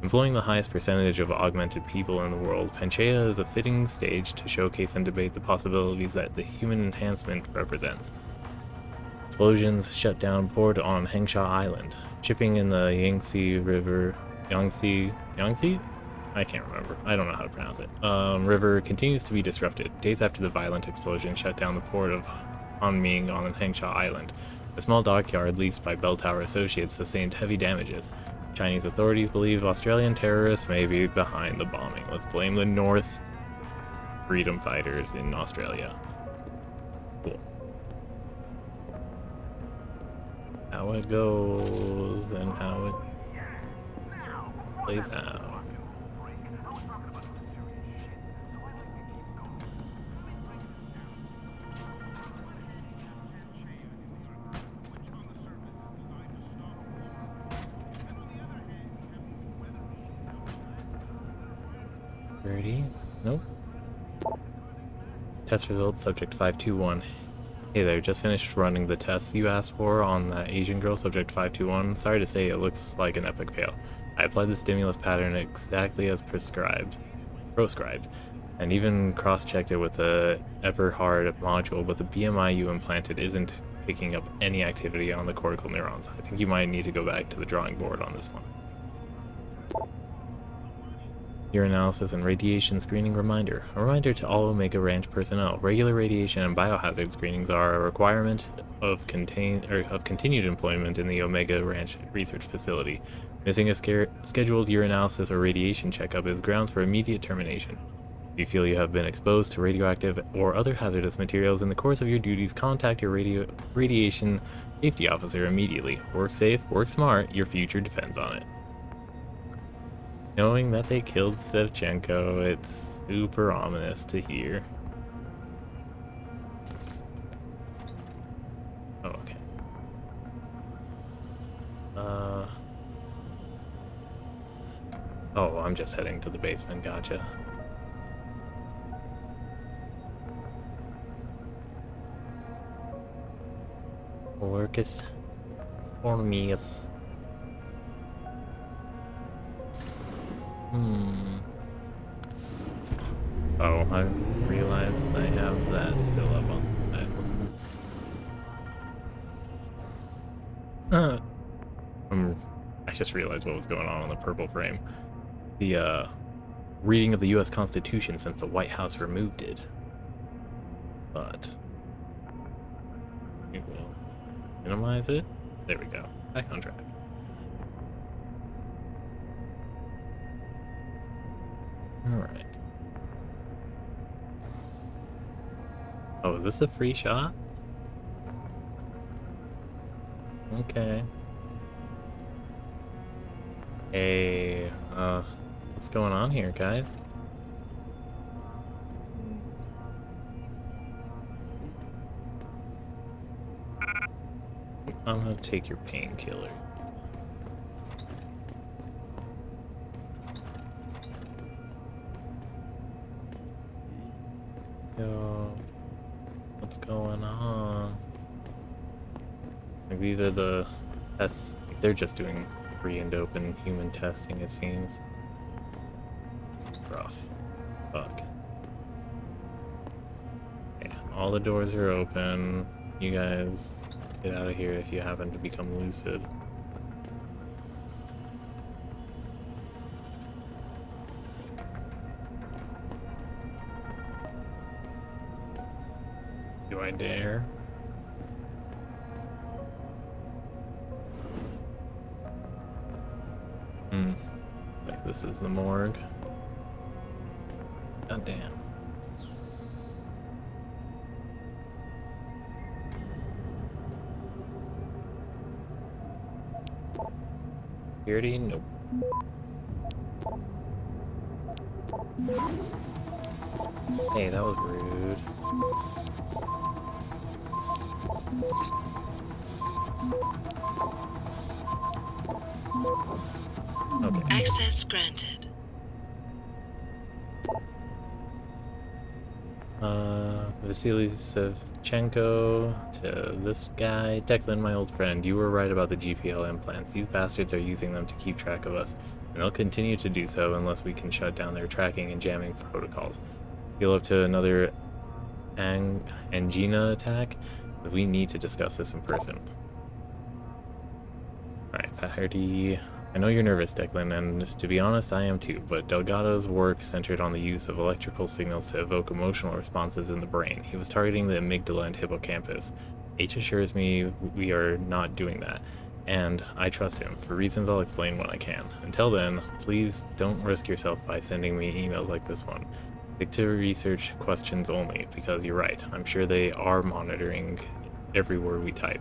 Employing the highest percentage of augmented people in the world, Panchaea is a fitting stage to showcase and debate the possibilities that the human enhancement represents. Explosions shut down port on Hengsha Island. Shipping in the Yangtze River... Yangtze? I can't remember. I don't know how to pronounce it. River continues to be disrupted. Days after the violent explosion shut down the port of Hanming on Hengsha Island. A small dockyard leased by Bell Tower Associates sustained heavy damages. Chinese authorities believe Australian terrorists may be behind the bombing. Let's blame the North freedom fighters in Australia. Cool. How it goes and how it plays out. Nope. Test results, subject 521. Hey there, just finished running the tests you asked for on that Asian girl, subject 521. Sorry to say, it looks like an epic fail. I applied the stimulus pattern exactly as proscribed, and even cross-checked it with the Everhard module, but the BMI you implanted isn't picking up any activity on the cortical neurons. I think you might need to go back to the drawing board on this one. Urinalysis and radiation screening reminder. A reminder to all Omega Ranch personnel. Regular radiation and biohazard screenings are a requirement of continued employment in the Omega Ranch research facility. Missing a scheduled urinalysis or radiation checkup is grounds for immediate termination. If you feel you have been exposed to radioactive or other hazardous materials in the course of your duties, contact your radiation safety officer immediately. Work safe, work smart, your future depends on it. Knowing that they killed Sevchenko, it's super ominous to hear. Oh, okay. Oh, I'm just heading to the basement, gotcha. Workus Hormius. Oh, I realized I have that still up on the title. I just realized what was going on the purple frame. The reading of the U.S. Constitution since the White House removed it. But we will minimize it. There we go. Back on track. Alright. Oh, is this a free shot? Okay. Hey, what's going on here, guys? I'm gonna take your painkiller. Yo, what's going on? Like, these are the tests. Like, they're just doing free and open human testing, it seems. Rough. Fuck. Yeah, all the doors are open. You guys get out of here if you happen to become lucid. Do I dare? Like this is the morgue. God damn. Security? Nope. Hey, that was rude. Okay. Access granted. Vasily Savchenko to this guy. Declan, my old friend, you were right about the GPL implants. These bastards are using them to keep track of us, and they'll continue to do so unless we can shut down their tracking and jamming protocols. Feel up to another angina attack, but we need to discuss this in person. Alright, Faherty. I know you're nervous, Declan, and to be honest, I am too, but Delgado's work centered on the use of electrical signals to evoke emotional responses in the brain. He was targeting the amygdala and hippocampus. H assures me we are not doing that, and I trust him, for reasons I'll explain when I can. Until then, please don't risk yourself by sending me emails like this one. Stick to research questions only, because you're right, I'm sure they are monitoring every word we type.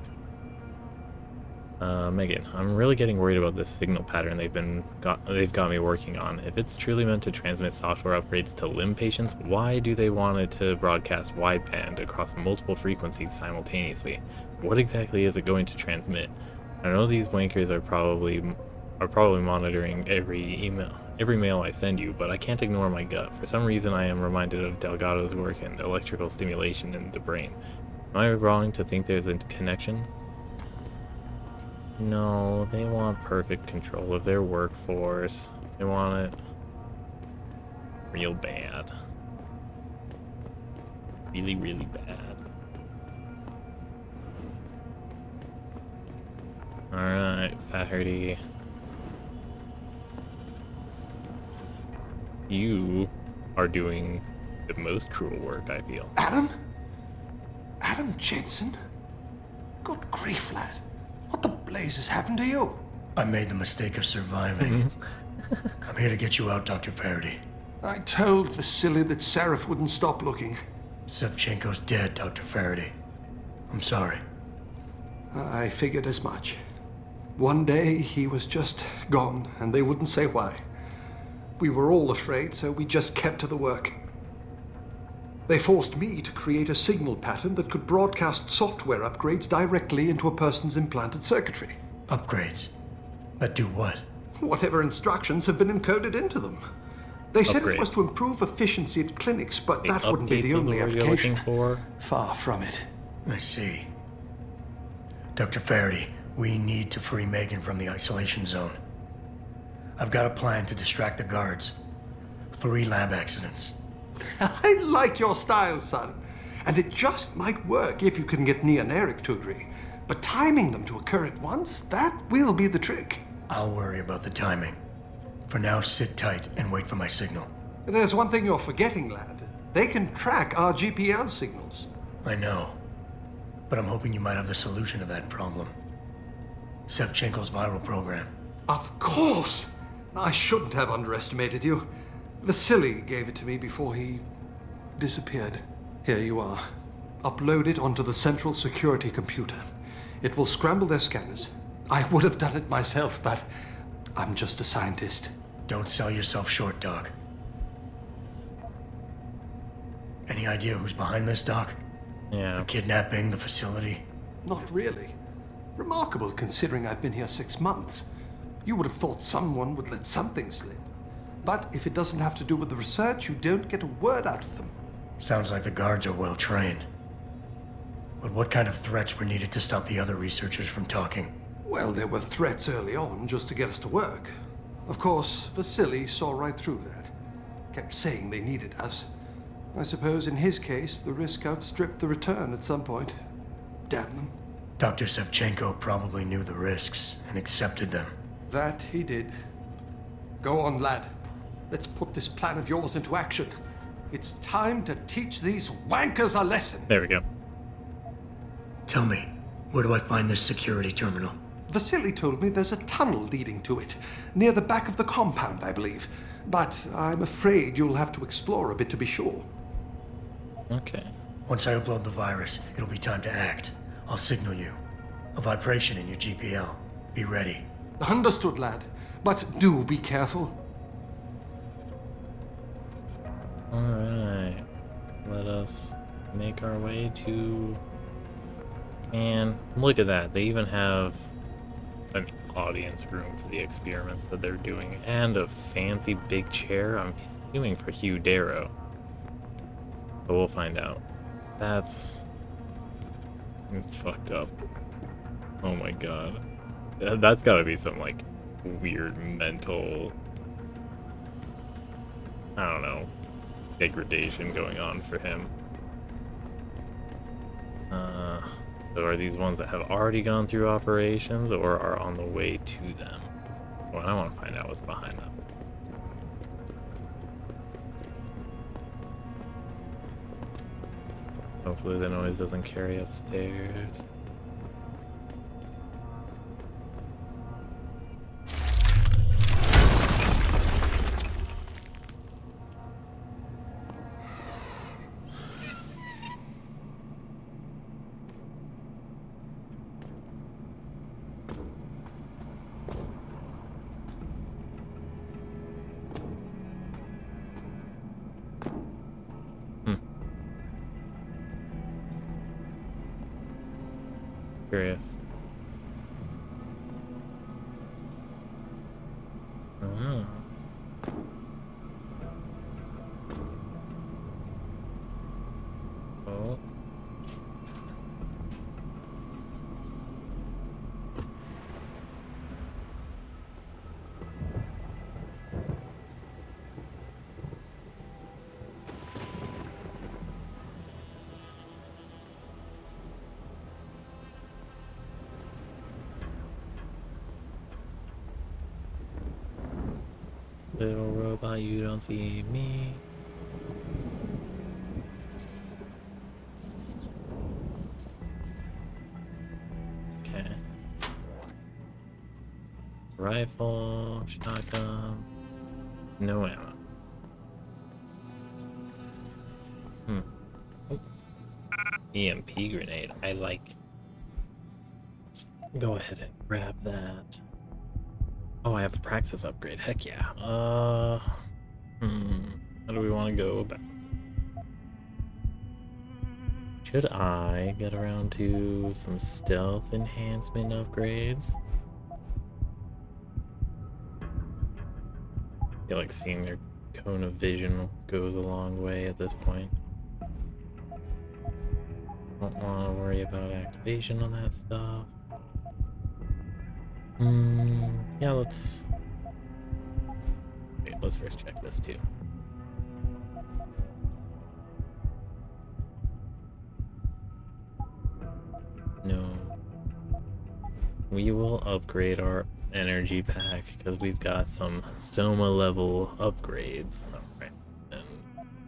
Megan, I'm really getting worried about this signal pattern they've got me working on. If it's truly meant to transmit software upgrades to limb patients, why do they want it to broadcast wideband across multiple frequencies simultaneously? What exactly is it going to transmit? I know these wankers are probably monitoring every mail I send you, but I can't ignore my gut. For some reason, I am reminded of Delgado's work in electrical stimulation in the brain. Am I wrong to think there's a connection? No, they want perfect control of their workforce. They want it real bad. Really, really bad. Alright, Faherty. You are doing the most cruel work, I feel. Adam? Adam Jensen? Good grief, lad. What the blazes happened to you? I made the mistake of surviving. I'm here to get you out, Dr. Faraday. I told Vasily that Seraph wouldn't stop looking. Savchenko's dead, Dr. Faraday. I'm sorry. I figured as much. One day he was just gone, and they wouldn't say why. We were all afraid, so we just kept to the work. They forced me to create a signal pattern that could broadcast software upgrades directly into a person's implanted circuitry. Upgrades? That do what? Whatever instructions have been encoded into them. They said it was Upgrades. to improve efficiency at clinics, but Wait, that wouldn't be updates the is only what you're application. looking for? Far from it. I see. Dr. Faraday, we need to free Megan from the isolation zone. I've got a plan to distract the guards. 3 lab accidents. I like your style, son. And it just might work if you can get Nia and Eric to agree. But timing them to occur at once, that will be the trick. I'll worry about the timing. For now, sit tight and wait for my signal. There's one thing you're forgetting, lad. They can track our GPL signals. I know. But I'm hoping you might have the solution to that problem. Savchenko's viral program. Of course! I shouldn't have underestimated you. Vasily gave it to me before he disappeared. Here you are. Upload it onto the central security computer. It will scramble their scanners. I would have done it myself, but I'm just a scientist. Don't sell yourself short, Doc. Any idea who's behind this, Doc? Yeah. The kidnapping, the facility? Not really. Remarkable considering I've been here 6 months. You would have thought someone would let something slip. But if it doesn't have to do with the research, you don't get a word out of them. Sounds like the guards are well trained. But what kind of threats were needed to stop the other researchers from talking? Well, there were threats early on just to get us to work. Of course, Vasily saw right through that. Kept saying they needed us. I suppose in his case, the risk outstripped the return at some point. Damn them. Dr. Sevchenko probably knew the risks and accepted them. That he did. Go on, lad. Let's put this plan of yours into action. It's time to teach these wankers a lesson. There we go. Tell me, where do I find this security terminal? Vasily told me there's a tunnel leading to it, near the back of the compound, I believe. But I'm afraid you'll have to explore a bit to be sure. Okay. Once I upload the virus, it'll be time to act. I'll signal you. A vibration in your GPL. Be ready. Understood, lad. But do be careful. Alright. Let us make our way to... Man, look at that. They even have an audience room for the experiments that they're doing, and a fancy big chair. I'm assuming for Hugh Darrow. But we'll find out. That's fucked up. Oh my god. That's gotta be some, like, weird mental... I don't know. Degradation going on for him. So are these ones that have already gone through operations or are on the way to them? Well, I want to find out what's behind them. Hopefully the noise doesn't carry upstairs. Curious. Oh. Oh. Little robot, you don't see me. Okay. Rifle, shotgun, no ammo. Oh. EMP grenade, I like. Let's go ahead and grab that. Oh, I have a praxis upgrade. Heck yeah. How do we want to go about it? Should I get around to some stealth enhancement upgrades? I feel like seeing their cone of vision goes a long way at this point. Don't want to worry about activation on that stuff. Yeah, let's... Wait, let's first check this too. No. We will upgrade our energy pack because we've got some Soma level upgrades. Alright, and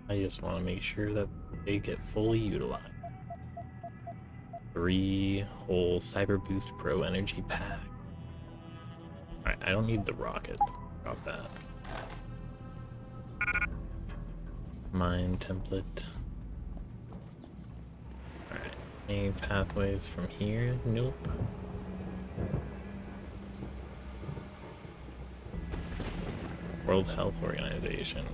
I just want to make sure that they get fully utilized. 3 whole Cyber Boost Pro energy pack. Alright, I don't need the rockets. Drop that. Mine template. Any pathways from here? Nope. World Health Organization.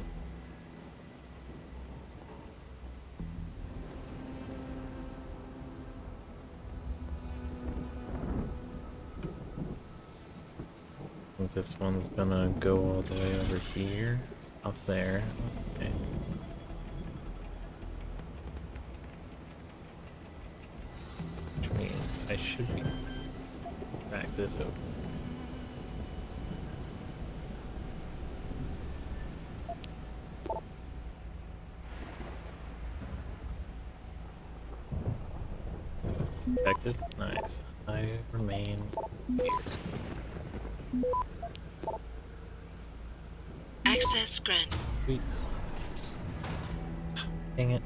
I think this one's gonna go all the way over here. Stops there. Okay. Which means I should be back this open. Infected? Nice. I remain here. Access granted. Sweet. Dang it.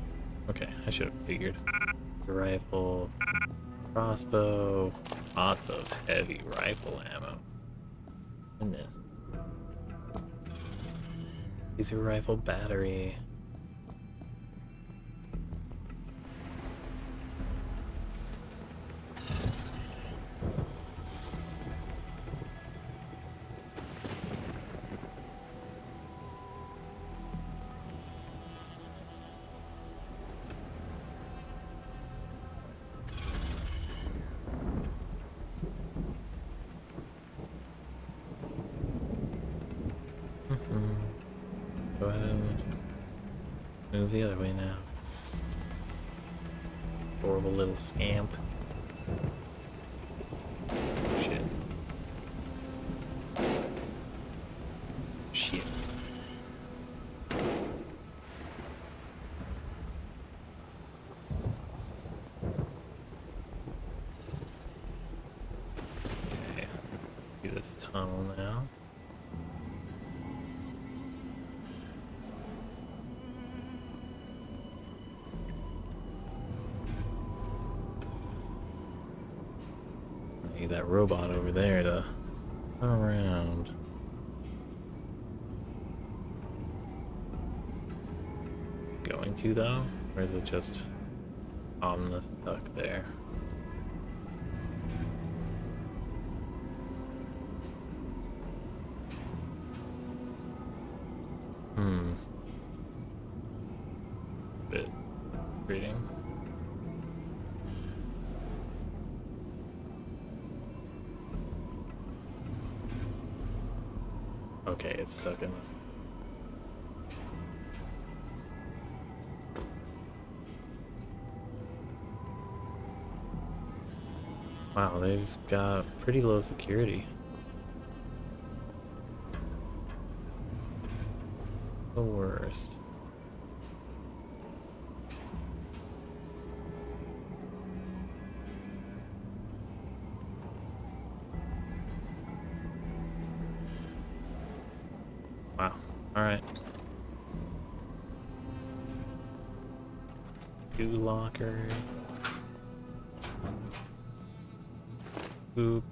Okay, I should have figured. Rifle, crossbow, lots of heavy rifle ammo. And this. Laser rifle battery. Go ahead and move the other way now. Horrible little scamp. Shit. Shit. Okay. Do this tunnel now. Need that robot over there to turn around. Going to though? Or is it just ominous stuck there? Bit reading. Okay, it's stuck in the... Wow, they've got pretty low security. The worst. Wow. Alright. Two lockers. Boop.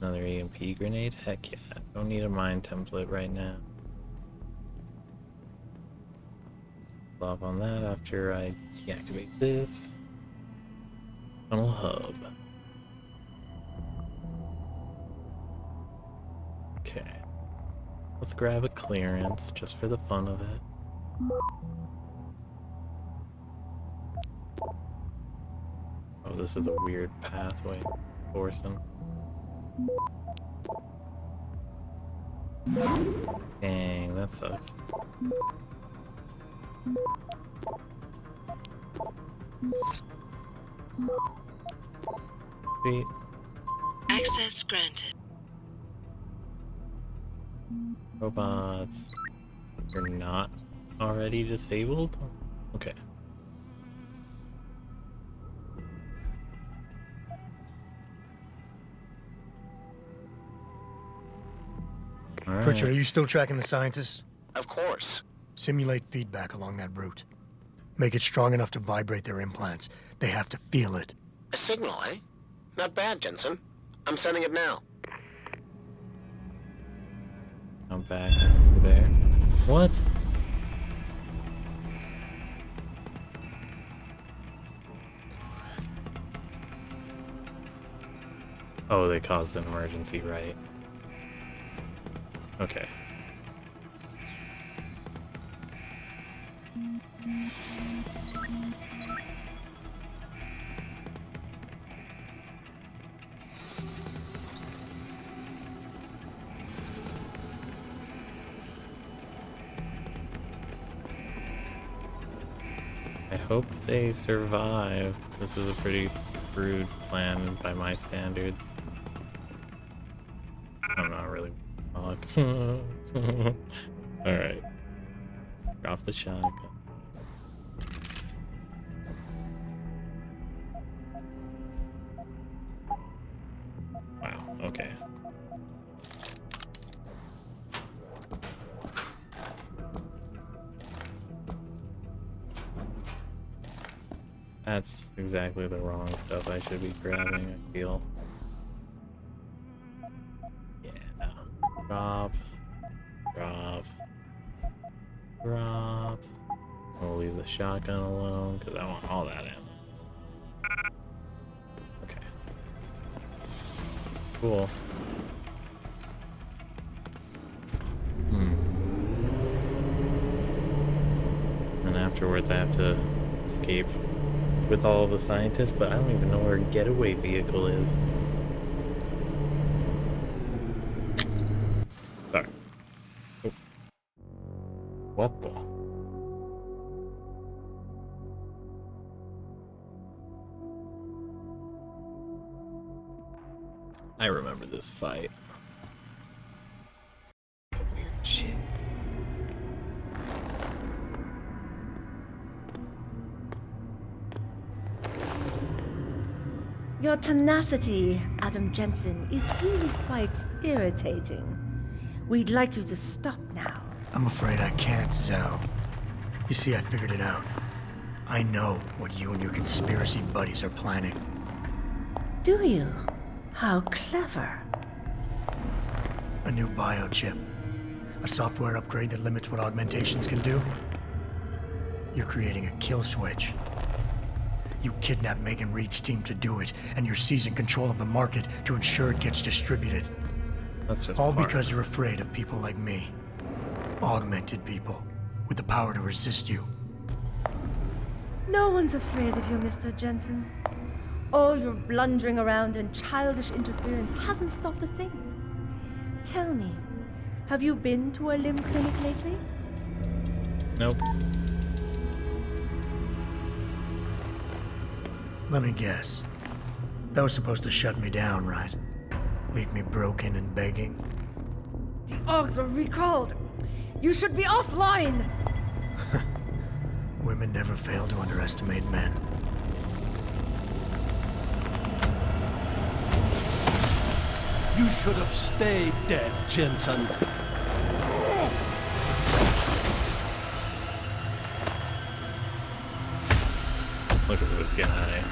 Another EMP grenade? Heck yeah. Don't need a mine template right now. Off on that after I deactivate this. Tunnel hub. Okay. Let's grab a clearance just for the fun of it. Oh, this is a weird pathway. Forcing. Dang, that sucks. Sweet. Access granted. Robots. You're not already disabled? Okay. All Pritchard, are right. you still tracking the scientists? Of course. Simulate feedback along that route. Make it strong enough to vibrate their implants. They have to feel it. A signal, eh? Not bad, Jensen. I'm sending it now. I'm back over there. What? Oh, they caused an emergency, right? Okay. I hope they survive. This is a pretty crude plan by my standards. I'm not really talk. Alright. Drop the shotgun. Wow, okay. That's exactly the wrong stuff I should be grabbing, I feel. Yeah. Drop. Drop. Drop. We'll leave the shotgun alone, because I want all that ammo. Okay. Cool. And afterwards I have to escape with all the scientists, but I don't even know where a getaway vehicle is. Sorry. Oh. What the? I remember this fight. Weird shit. Your tenacity, Adam Jensen, is really quite irritating. We'd like you to stop now. I'm afraid I can't, Zhao. You see, I figured it out. I know what you and your conspiracy buddies are planning. Do you? How clever. A new biochip. A software upgrade that limits what augmentations can do. You're creating a kill switch. You kidnapped Megan Reed's team to do it, and you're seizing control of the market to ensure it gets distributed. That's just all part. Because you're afraid of people like me. Augmented people with the power to resist you. No one's afraid of you, Mr. Jensen. All your blundering around and childish interference hasn't stopped a thing. Tell me, have you been to a limb clinic lately? Nope. Let me guess. That was supposed to shut me down, right? Leave me broken and begging. The Augs are recalled. You should be offline. Women never fail to underestimate men. You should have stayed dead, Jensen. Look at this guy.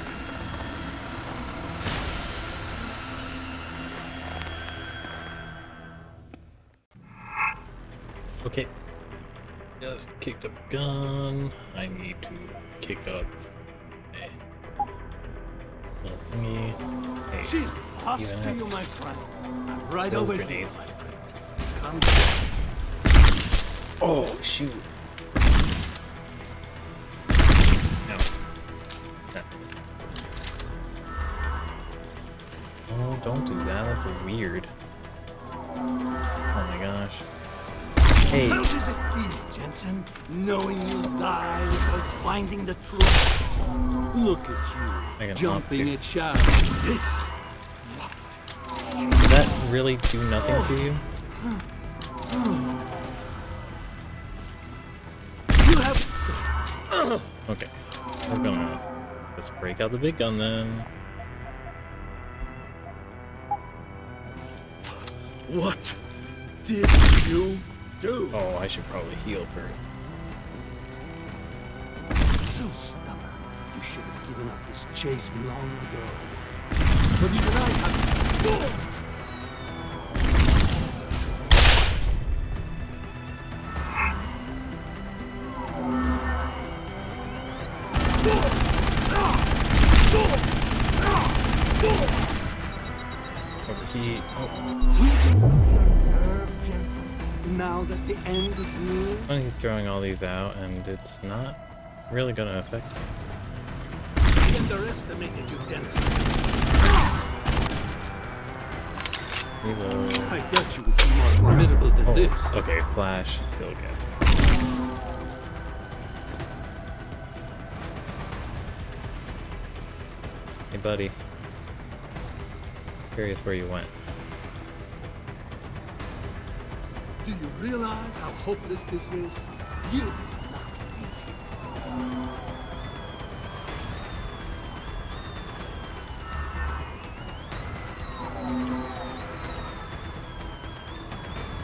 Okay. Just kicked up a gun. I need to kick up a little thingy. Hey, She's lost even to has you, my friend. I'm right those over grenades. here. Come. Oh, shoot. No. That is- Oh, don't do that. That's weird. Oh my gosh. Hey. How does it feel, Jensen, knowing you'll die without finding the truth? Look at you, jumping at shadows. This. Did that really do nothing to you? You have. Okay. We're gonna just break out the big gun then. What did you do? Oh, I should probably heal first. So stubborn. You should have given up this chase long ago. But even I have. Now that the end is near. Well, he's throwing all these out, and it's not really gonna affect me. I underestimated you, Jensen. Reload. I thought you would be more formidable than this. Okay, Flash still gets me. Hey, buddy. Curious where you went. Do you realize how hopeless this is? You.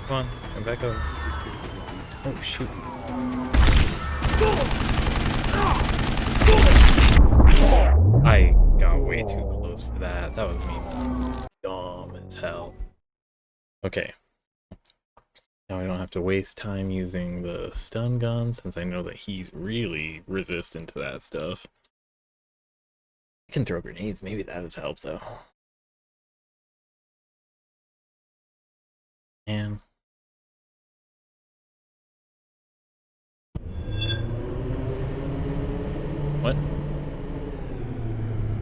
Come on, come back over. Oh, shoot. I got way too close for that. That was me. Dumb as hell. Okay. Now I don't have to waste time using the stun gun since I know that he's really resistant to that stuff. I can throw grenades. Maybe that would help though. And what?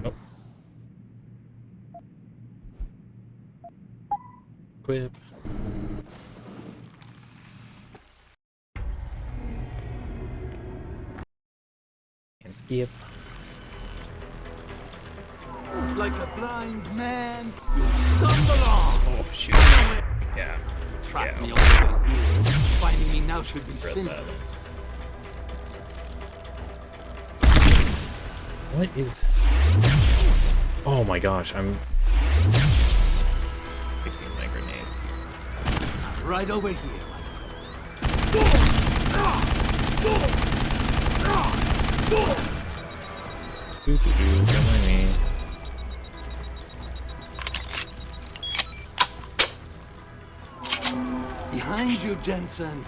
Oh. Equip. And skip. Like a blind man, you stumble on. Oh shoot. Yeah. Track me all the way here. Finding me now should be simple. What is... Oh my gosh, I'm wasting my grenades. Right over here. Don't mind me. Behind you, Jensen.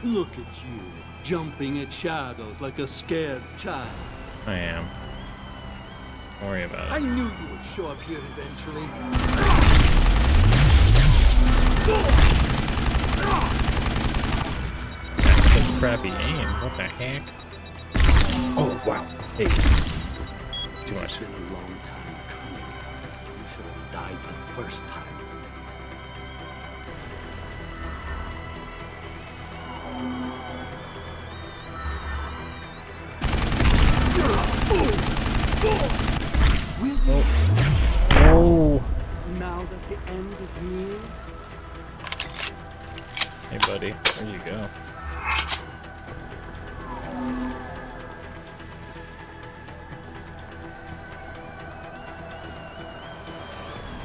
Look at you, jumping at shadows like a scared child. I am. Don't worry about it. I knew you would show up here eventually. That's such crappy aim. What the heck? Oh, wow. Hey. It's too much. It's been a long time coming. You should have died the first time. Oh. Now that the end is near. Hey, buddy. Where you go?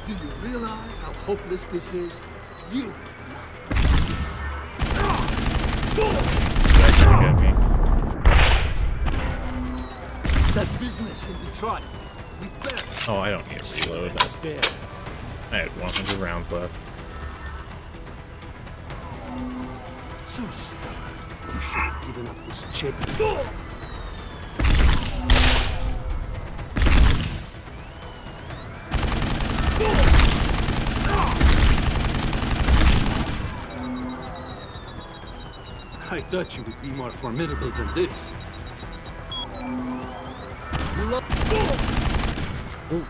Do you realize how hopeless this is? You. That's gonna get me. That business in Detroit. We better. Oh, I don't need to reload. That's... I had 100 rounds left. So stubborn. You should have given up this chick. I thought you would be more formidable than this. Ooh.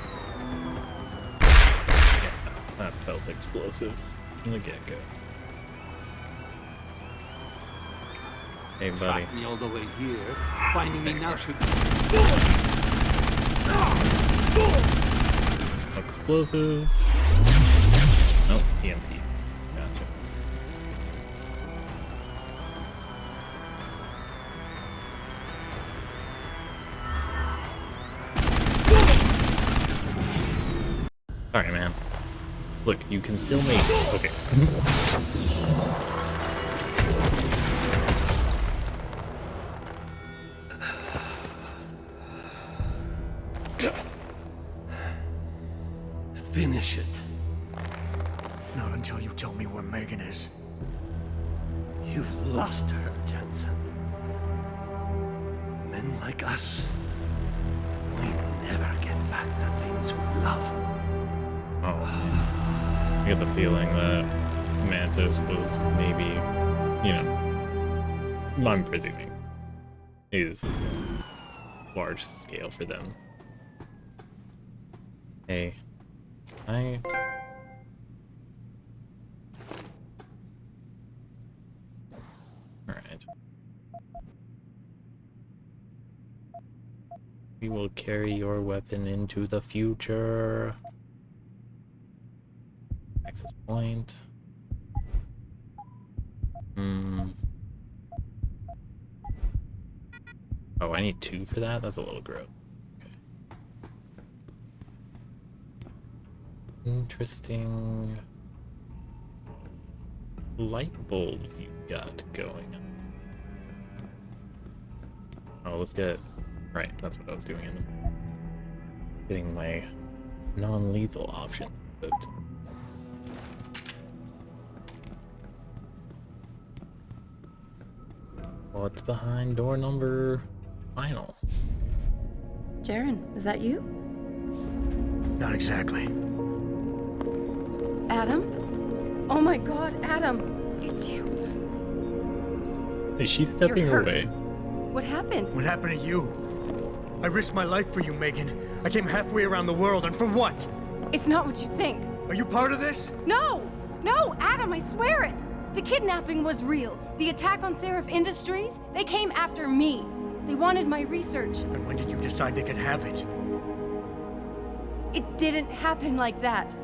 Yeah, that felt explosive from the get-go. Hey, buddy. Track me all the way here. Finding me now should be... Explosives. Nope, EMP. Gotcha. Sorry, man. Look, you can still make it. Okay. Finish bullshit. Not until you tell me where Megan is. You've lost her, Jensen. Men like us, we never get back the things we love. Oh, I get the feeling that Mantis was maybe, you know, I'm presuming, is large scale for them. Hey, Alright. We will carry your weapon into the future. Access point. Oh, I need 2 for that? That's a little gross. Okay. Interesting light bulbs you got going. Oh, let's get... Right, that's what I was doing in them. Getting my non-lethal options equipped. What's behind door number final? Jaren, is that you? Not exactly. Adam? Oh my god, Adam! It's you. Is she stepping You're hurt. away? What happened? What happened to you? I risked my life for you, Megan. I came halfway around the world, and for what? It's not what you think. Are you part of this? No! No, Adam, I swear it! The kidnapping was real. The attack on Seraph Industries, they came after me. They wanted my research. And when did you decide they could have it? It didn't happen like that.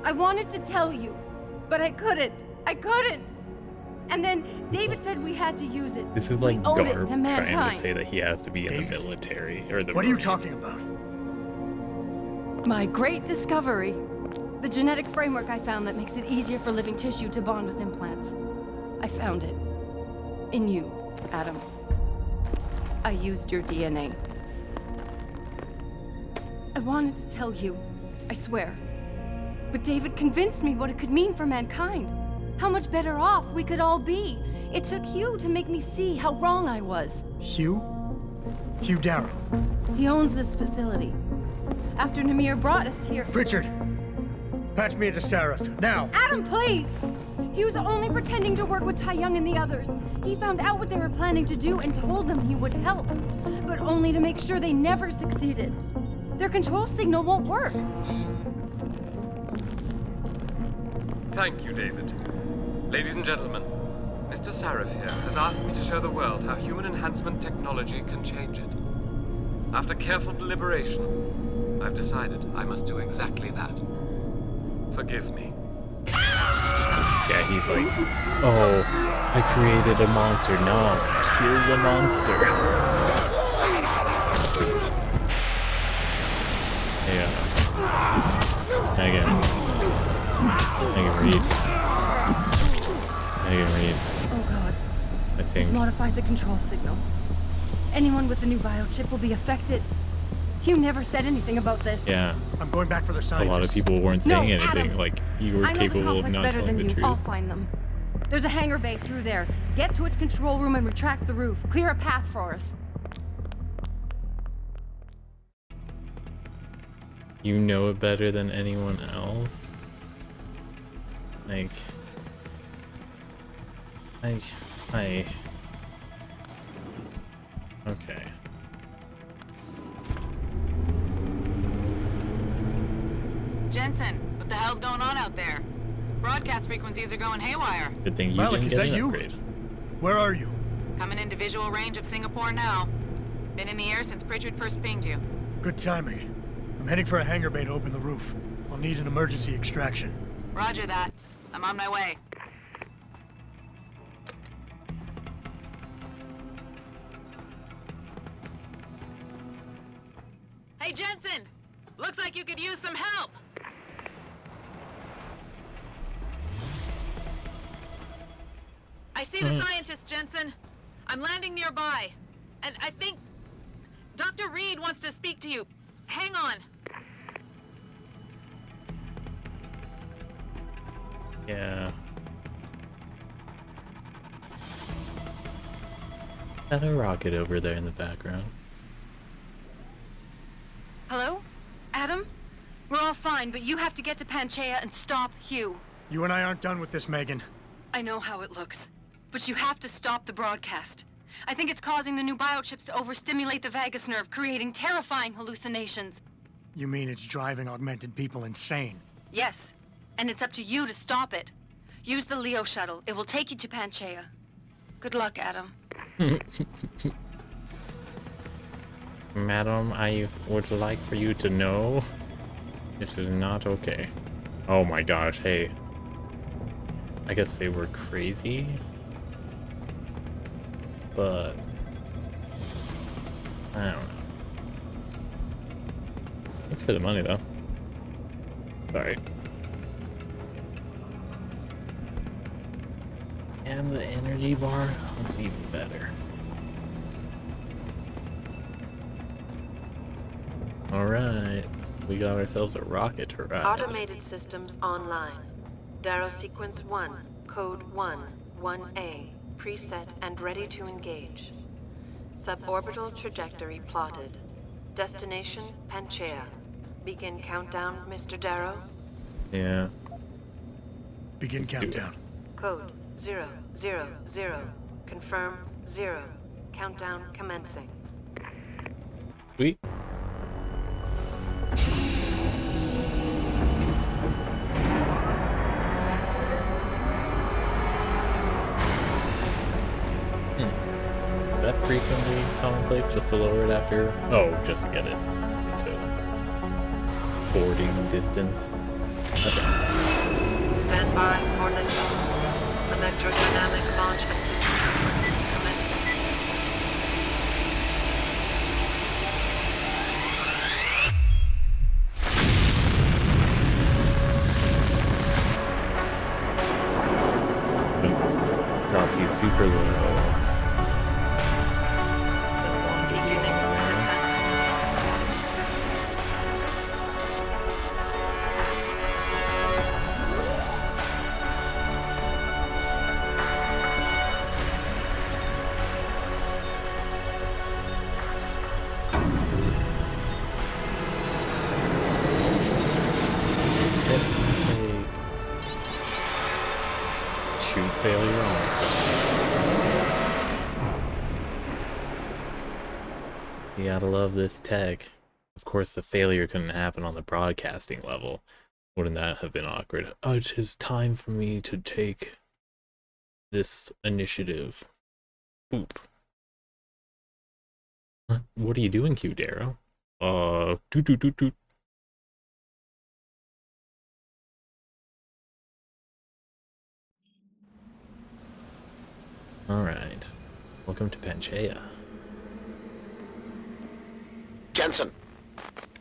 I wanted to tell you, but I couldn't. I couldn't! And then David said we had to use it. This is like we owed it Garb to trying mankind. to say that he has to be in the military or the What are you Marines. talking about? My great discovery. The genetic framework I found that makes it easier for living tissue to bond with implants. I found it. In you, Adam. I used your DNA. I wanted to tell you, I swear. But David convinced me what it could mean for mankind. How much better off we could all be. It took Hugh to make me see how wrong I was. Hugh? Hugh Darrow. He owns this facility. After Namir brought us here... Richard! Patch me into Seraph, now! Adam, please! He was only pretending to work with Tai Young and the others. He found out what they were planning to do and told them he would help. But only to make sure they never succeeded. Their control signal won't work. Thank you, David. Ladies and gentlemen, Mr. Sarif here has asked me to show the world how human enhancement technology can change it. After careful deliberation, I've decided I must do exactly that. Forgive me. Yeah, he's like, oh, I created a monster. No, kill the monster. Yeah. I can read. Oh god. I think. He's modified the control signal. Anyone with the new biochip will be affected. Hugh never said anything about this. Yeah. I'm going back for the A scientists. lot of people weren't saying No, anything. Adam. Like, you were I know capable the of complex not better telling than the you. truth. I'll find them. There's a hangar bay through there. Get to its control room and retract the roof. Clear a path for us. You know it better than anyone else? Like... Okay. Jensen, what the hell's going on out there? Broadcast frequencies are going haywire. Good thing you Malik, didn't is get that an you? upgrade. Where are you? Coming into visual range of Singapore now. Been in the air since Pritchard first pinged you. Good timing. I'm heading for a hangar bay to open the roof. I'll need an emergency extraction. Roger that. I'm on my way. Hey, Jensen! Looks like you could use some help! I see the scientist, Jensen. I'm landing nearby. And I think Dr. Reed wants to speak to you. Hang on. Yeah. Got a rocket over there in the background. Hello? Adam? We're all fine, but you have to get to Panchaea and stop Hugh. You and I aren't done with this, Megan. I know how it looks, but you have to stop the broadcast. I think it's causing the new biochips to overstimulate the vagus nerve, creating terrifying hallucinations. You mean it's driving augmented people insane? Yes, and it's up to you to stop it. Use the Leo shuttle. It will take you to Panchaea. Good luck, Adam. Madam, I would like for you to know this is not okay. Oh my gosh, hey. I guess they were crazy. But I don't know. Thanks for the money though. Sorry. And the energy bar, that's even better. Alright, we got ourselves a rocket to ride. Automated systems online. Darrow sequence 1, code 1, 1A, preset and ready to engage. Suborbital trajectory plotted. Destination Panchaea. Begin countdown, Mr. Darrow. Yeah. Begin Let's countdown. Code 0, 0, 0. Confirm 0. Countdown commencing. Sweet. That frequently commonplace just to lower it after? Oh, just to get it into boarding distance. That's awesome. Stand by for liftoff. Electrodynamic launch assist sequence commencing. This drops you super low. Beginning descent. Shoot failure on. You gotta love this tech. Of course, the failure couldn't happen on the broadcasting level. Wouldn't that have been awkward? Oh, it is time for me to take this initiative. Boop. Huh? What are you doing, Q Darrow? Doot doot doot doot. Alright. Welcome to Panchaea. Jensen.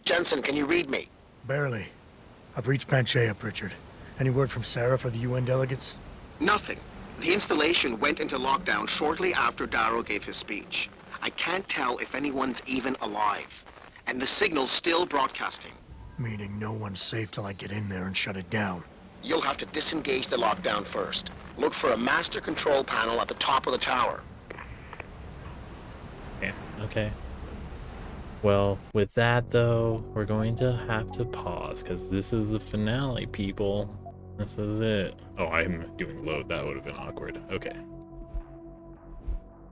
Jensen, can you read me? Barely. I've reached Panchaea, Pritchard. Any word from Sarah for the UN delegates? Nothing. The installation went into lockdown shortly after Darrow gave his speech. I can't tell if anyone's even alive. And the signal's still broadcasting. Meaning no one's safe till I get in there and shut it down. You'll have to disengage the lockdown first. Look for a master control panel at the top of the tower. Yeah, okay. Well, with that though, we're going to have to pause because this is the finale, people. This is it. Oh, I'm doing load. That would have been awkward. Okay.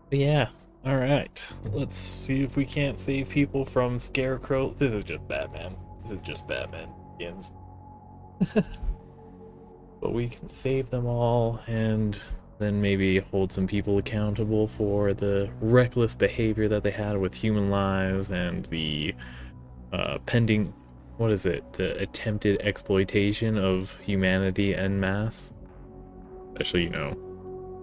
But yeah, alright. Let's see if we can't save people from Scarecrow. This is just Batman. This is just Batman begins. But we can save them all and then maybe hold some people accountable for the reckless behavior that they had with human lives and the pending, what is it, the attempted exploitation of humanity en masse. Especially, you know,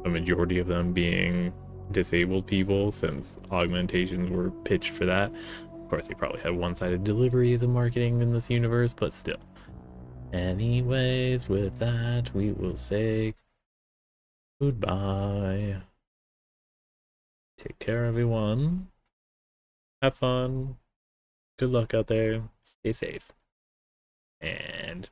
a majority of them being disabled people, since augmentations were pitched for that. Of course, they probably had one-sided delivery as a marketing in this universe, but still. Anyways, with that, we will say goodbye. Take care, everyone. Have fun. Good luck out there. Stay safe. And